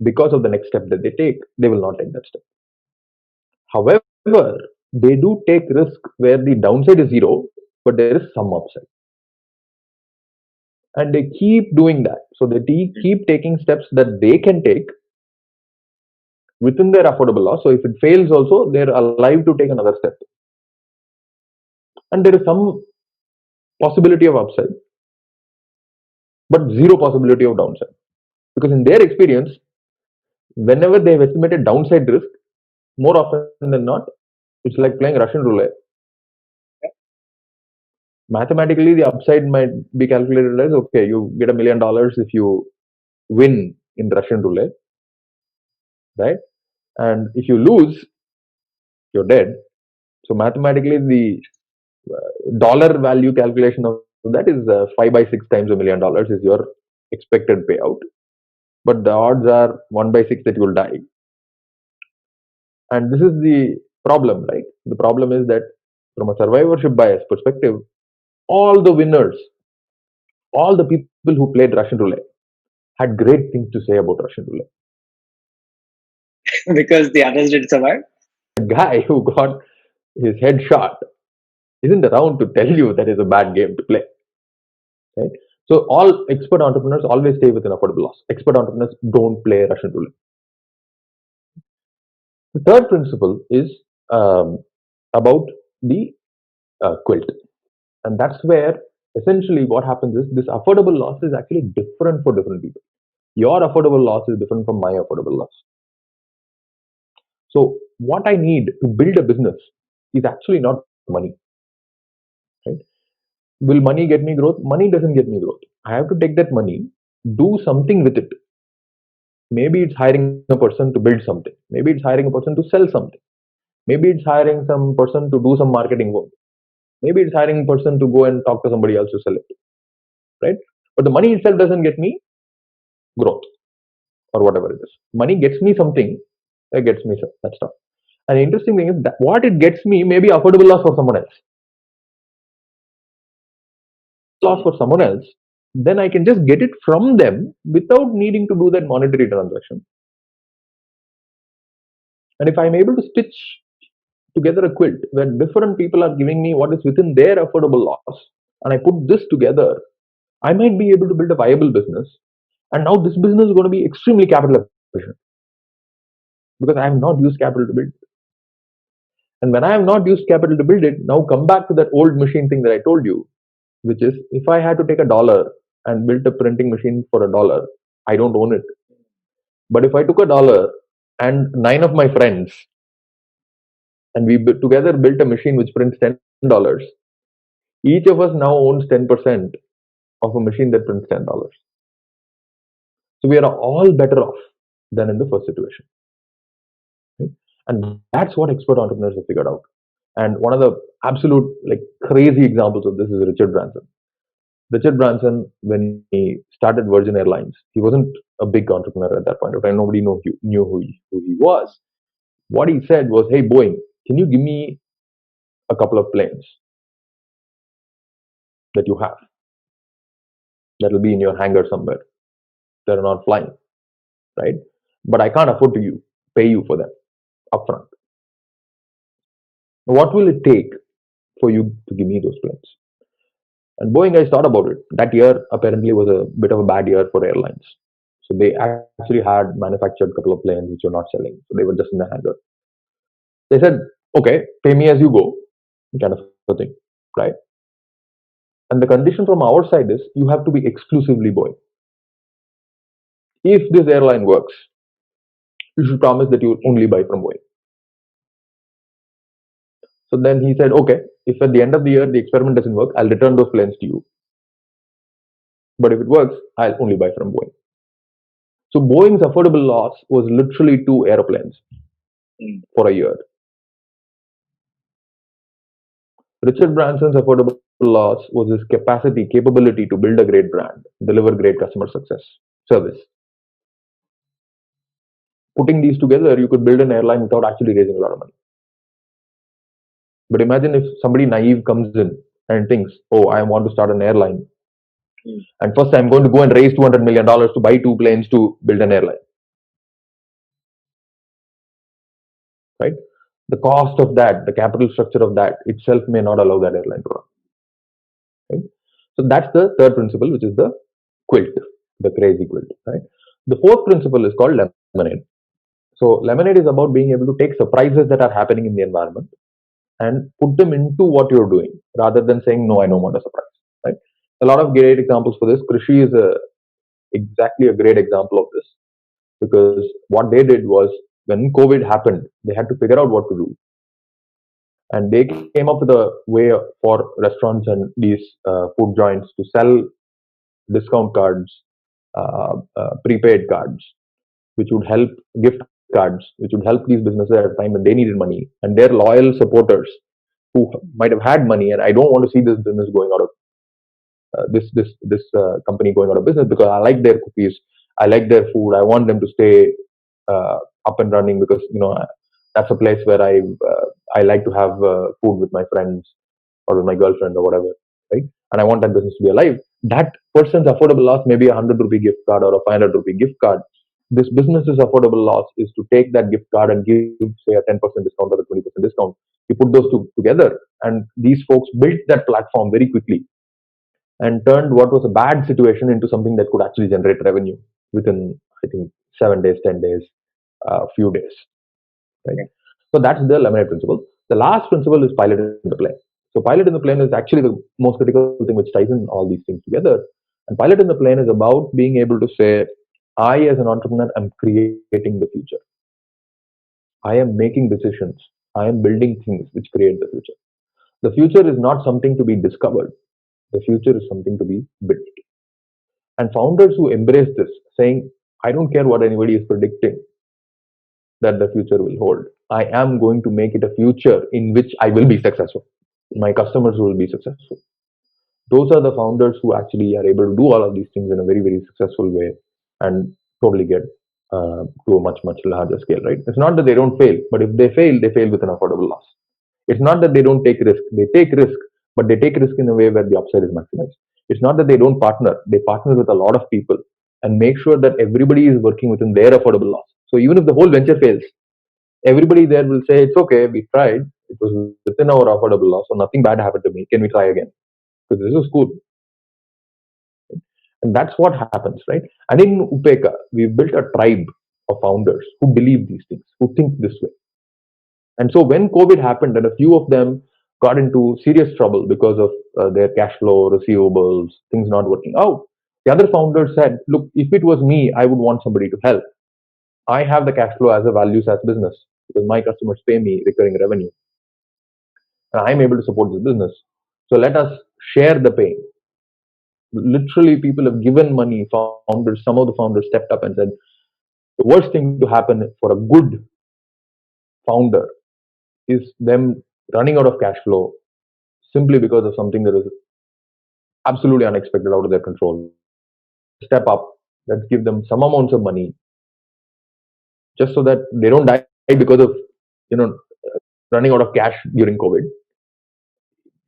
because of the next step that they take, they will not take that step. However, they do take risk where the downside is zero, but there is some upside. And they keep doing that. So they keep taking steps that they can take within their affordable loss. So if it fails also, they're alive to take another step. And there is some possibility of upside, but zero possibility of downside. Because in their experience, whenever they have estimated downside risk, more often than not, it's like playing Russian roulette. Mathematically, the upside might be calculated as, okay, you get $1 million if you win in Russian roulette, right? And if you lose, you're dead. So mathematically, the dollar value calculation of that is 5 by 6 times $1 million is your expected payout. But the odds are 1 by 6 that you will die. And this is the problem, right? The problem is that from a survivorship bias perspective, all the winners, all the people who played Russian roulette had great things to say about Russian roulette.
because the others didn't survive.
The guy who got his head shot isn't around to tell you that is a bad game to play, right? So all expert entrepreneurs always stay within affordable loss. Expert entrepreneurs don't play Russian roulette. The third principle is about the quilt, and that's where essentially what happens is this affordable loss is actually different for different people. Your affordable loss is different from my affordable loss. So what I need to build a business is actually not money, right? Will money get me growth? Money doesn't get me growth. I have to take that money, do something with it. Maybe it's hiring a person to build something. Maybe it's hiring a person to sell something. Maybe it's hiring some person to do some marketing work. Maybe it's hiring a person to go and talk to somebody else to sell it, right? But the money itself doesn't get me growth or whatever it is. Money gets me something, that gets me that stuff. And the interesting thing is that what it gets me may be affordable loss for someone else. Loss for someone else, then I can just get it from them without needing to do that monetary transaction. And if I'm able to stitch together a quilt where different people are giving me what is within their affordable loss, and I put this together, I might be able to build a viable business. And now this business is going to be extremely capital efficient because I have not used capital to build it. And when I have not used capital to build it, now come back to that old machine thing that I told you, which is if I had to take $1 and build a printing machine for $1, I don't own it. But if I took $1 and 9 of my friends and we together built a machine which prints $10, each of us now owns 10% of a machine that prints $10. So we are all better off than in the first situation. Right? And that's what expert entrepreneurs have figured out. And one of the absolute crazy examples of this is Richard Branson. Richard Branson, when he started Virgin Airlines, he wasn't a big entrepreneur at that point of time. Nobody knew who he was. What he said was, "Hey, Boeing, can you give me a couple of planes that you have that will be in your hangar somewhere that are not flying, right? But I can't afford to pay you for them upfront. What will it take for you to give me those planes?" And Boeing guys thought about it. That year apparently was a bit of a bad year for airlines. So they actually had manufactured a couple of planes which were not selling. So they were just in the hangar. They said, "Okay, pay me as you go," kind of a thing, right? And the condition from our side is you have to be exclusively Boeing. If this airline works, you should promise that you will only buy from Boeing. So then he said, "Okay, if at the end of the year the experiment doesn't work, I'll return those planes to you. But if it works, I'll only buy from Boeing." So Boeing's affordable loss was literally 2 airplanes for a year. Richard Branson's affordable loss was his capability to build a great brand, deliver great customer service. Putting these together, you could build an airline without actually raising a lot of money. But imagine if somebody naive comes in and thinks, "Oh, I want to start an airline. And first I'm going to go and raise $200 million to buy 2 planes to build an airline." Right? The cost of that, the capital structure of that itself may not allow that airline to run. Right? So that's the third principle, which is the quilt, the crazy quilt. Right? The fourth principle is called lemonade. So lemonade is about being able to take surprises that are happening in the environment and put them into what you're doing rather than saying, "No, I don't want a surprise." Right? A lot of great examples for this. Krishi is exactly a great example of this, because what they did was when COVID happened, they had to figure out what to do. And they came up with a way for restaurants and these food joints to sell discount cards, prepaid cards, which would help gift cards, which would help these businesses at a time when they needed money. And their loyal supporters who might have had money, and I don't want to see this business going out of this company going out of business because I like their cookies, I like their food, I want them to stay up and running because that's a place where I like to have food with my friends or with my girlfriend or whatever, right? And I want that business to be alive. That person's affordable loss may be a 100 rupee gift card or a 500 rupee gift card, this business's affordable loss is to take that gift card and give, say, a 10% discount or a 20% discount. You put those two together, and these folks built that platform very quickly and turned what was a bad situation into something that could actually generate revenue within, I think, 7 days, 10 days, a few days. Right? So that's the lemonade principle. The last principle is pilot in the plane. So pilot in the plane is actually the most critical thing which ties in all these things together. And pilot in the plane is about being able to say, I as an entrepreneur am creating the future. I am making decisions. I am building things which create the future. The future is not something to be discovered. The future is something to be built. And founders who embrace this, saying, I don't care what anybody is predicting that the future will hold. I am going to make it a future in which I will be successful. My customers will be successful. Those are the founders who actually are able to do all of these things in a very, very successful way and totally get to a much, much larger scale, right? It's not that they don't fail, but if they fail with an affordable loss. It's not that they don't take risk. They take risk, but they take risk in a way where the upside is maximized. It's not that they don't partner. They partner with a lot of people and make sure that everybody is working within their affordable loss. So even if the whole venture fails, everybody there will say, it's okay, we tried. It was within our affordable loss, so nothing bad happened to me. Can we try again? Because this is cool. And that's what happens, right? And in Upeka, we've built a tribe of founders who believe these things, who think this way. And so when COVID happened and a few of them got into serious trouble because of their cash flow, receivables, things not working out, the other founders said, look, if it was me, I would want somebody to help. I have the cash flow as a value SaaS business because my customers pay me recurring revenue. And I'm able to support this business. So let us share the pain. Literally, people have given money. Founders, some of the founders stepped up and said, the worst thing to happen for a good founder is them running out of cash flow simply because of something that is absolutely unexpected, out of their control. Step up. Let's give them some amounts of money, just so that they don't die because of running out of cash during COVID.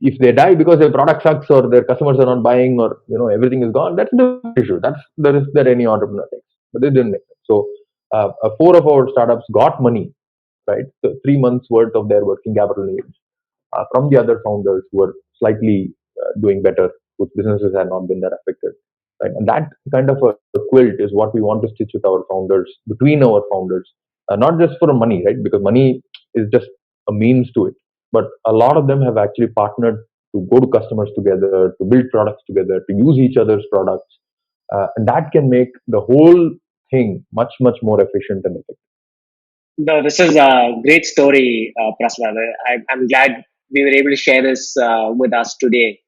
If they die because their product sucks or their customers are not buying or everything is gone, that's the issue. That's the risk that any entrepreneur takes. But it didn't make sense. So 4 of our startups got money, right? So 3 months worth of their working capital needs from the other founders who were slightly doing better, whose businesses had not been that affected. Right? And that kind of a quilt is what we want to stitch with our founders, between our founders, not just for money, right? Because money is just a means to it. But a lot of them have actually partnered to go to customers together, to build products together, to use each other's products. And that can make the whole thing much, much more efficient and effective.
No, this is a great story, Prasanna. I'm glad we were able to share this with us today.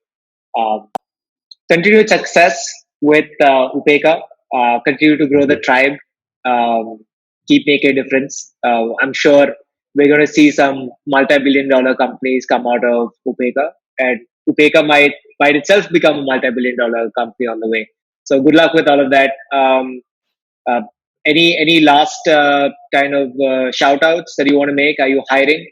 Continued success with Upeka. Continue to grow the tribe. Keep making a difference. I'm sure we're going to see some multi-billion-dollar companies come out of Upeka, and Upeka might itself become a multi-billion-dollar company on the way. So good luck with all of that. Any last kind of shout outs that you want to make? Are you hiring?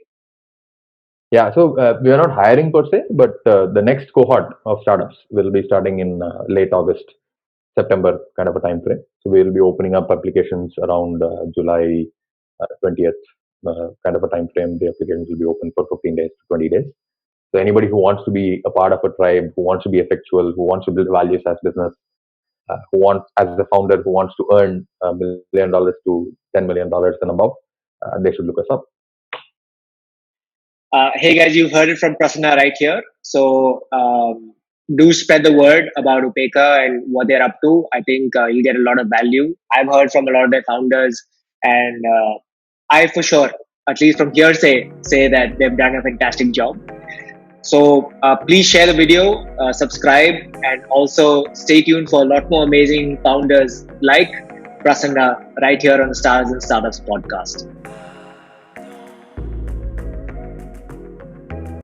Yeah, so we are not hiring per se, but the next cohort of startups will be starting in late August, September kind of a time frame. So we will be opening up applications around July 20th kind of a time frame. The applications will be open for 15 days to 20 days. So anybody who wants to be a part of a tribe, who wants to be effectual, who wants to build value as business, who wants, as a founder, who wants to earn $1 million to $10 million and above, they should look us up.
Hey guys, you've heard it from Prasanna right here. So do spread the word about Upeka and what they're up to. I think you'll get a lot of value. I've heard from a lot of their founders, and I for sure, at least from hearsay, say that they've done a fantastic job. So please share the video, subscribe, and also stay tuned for a lot more amazing founders like Prasanna right here on the Stars and Startups podcast.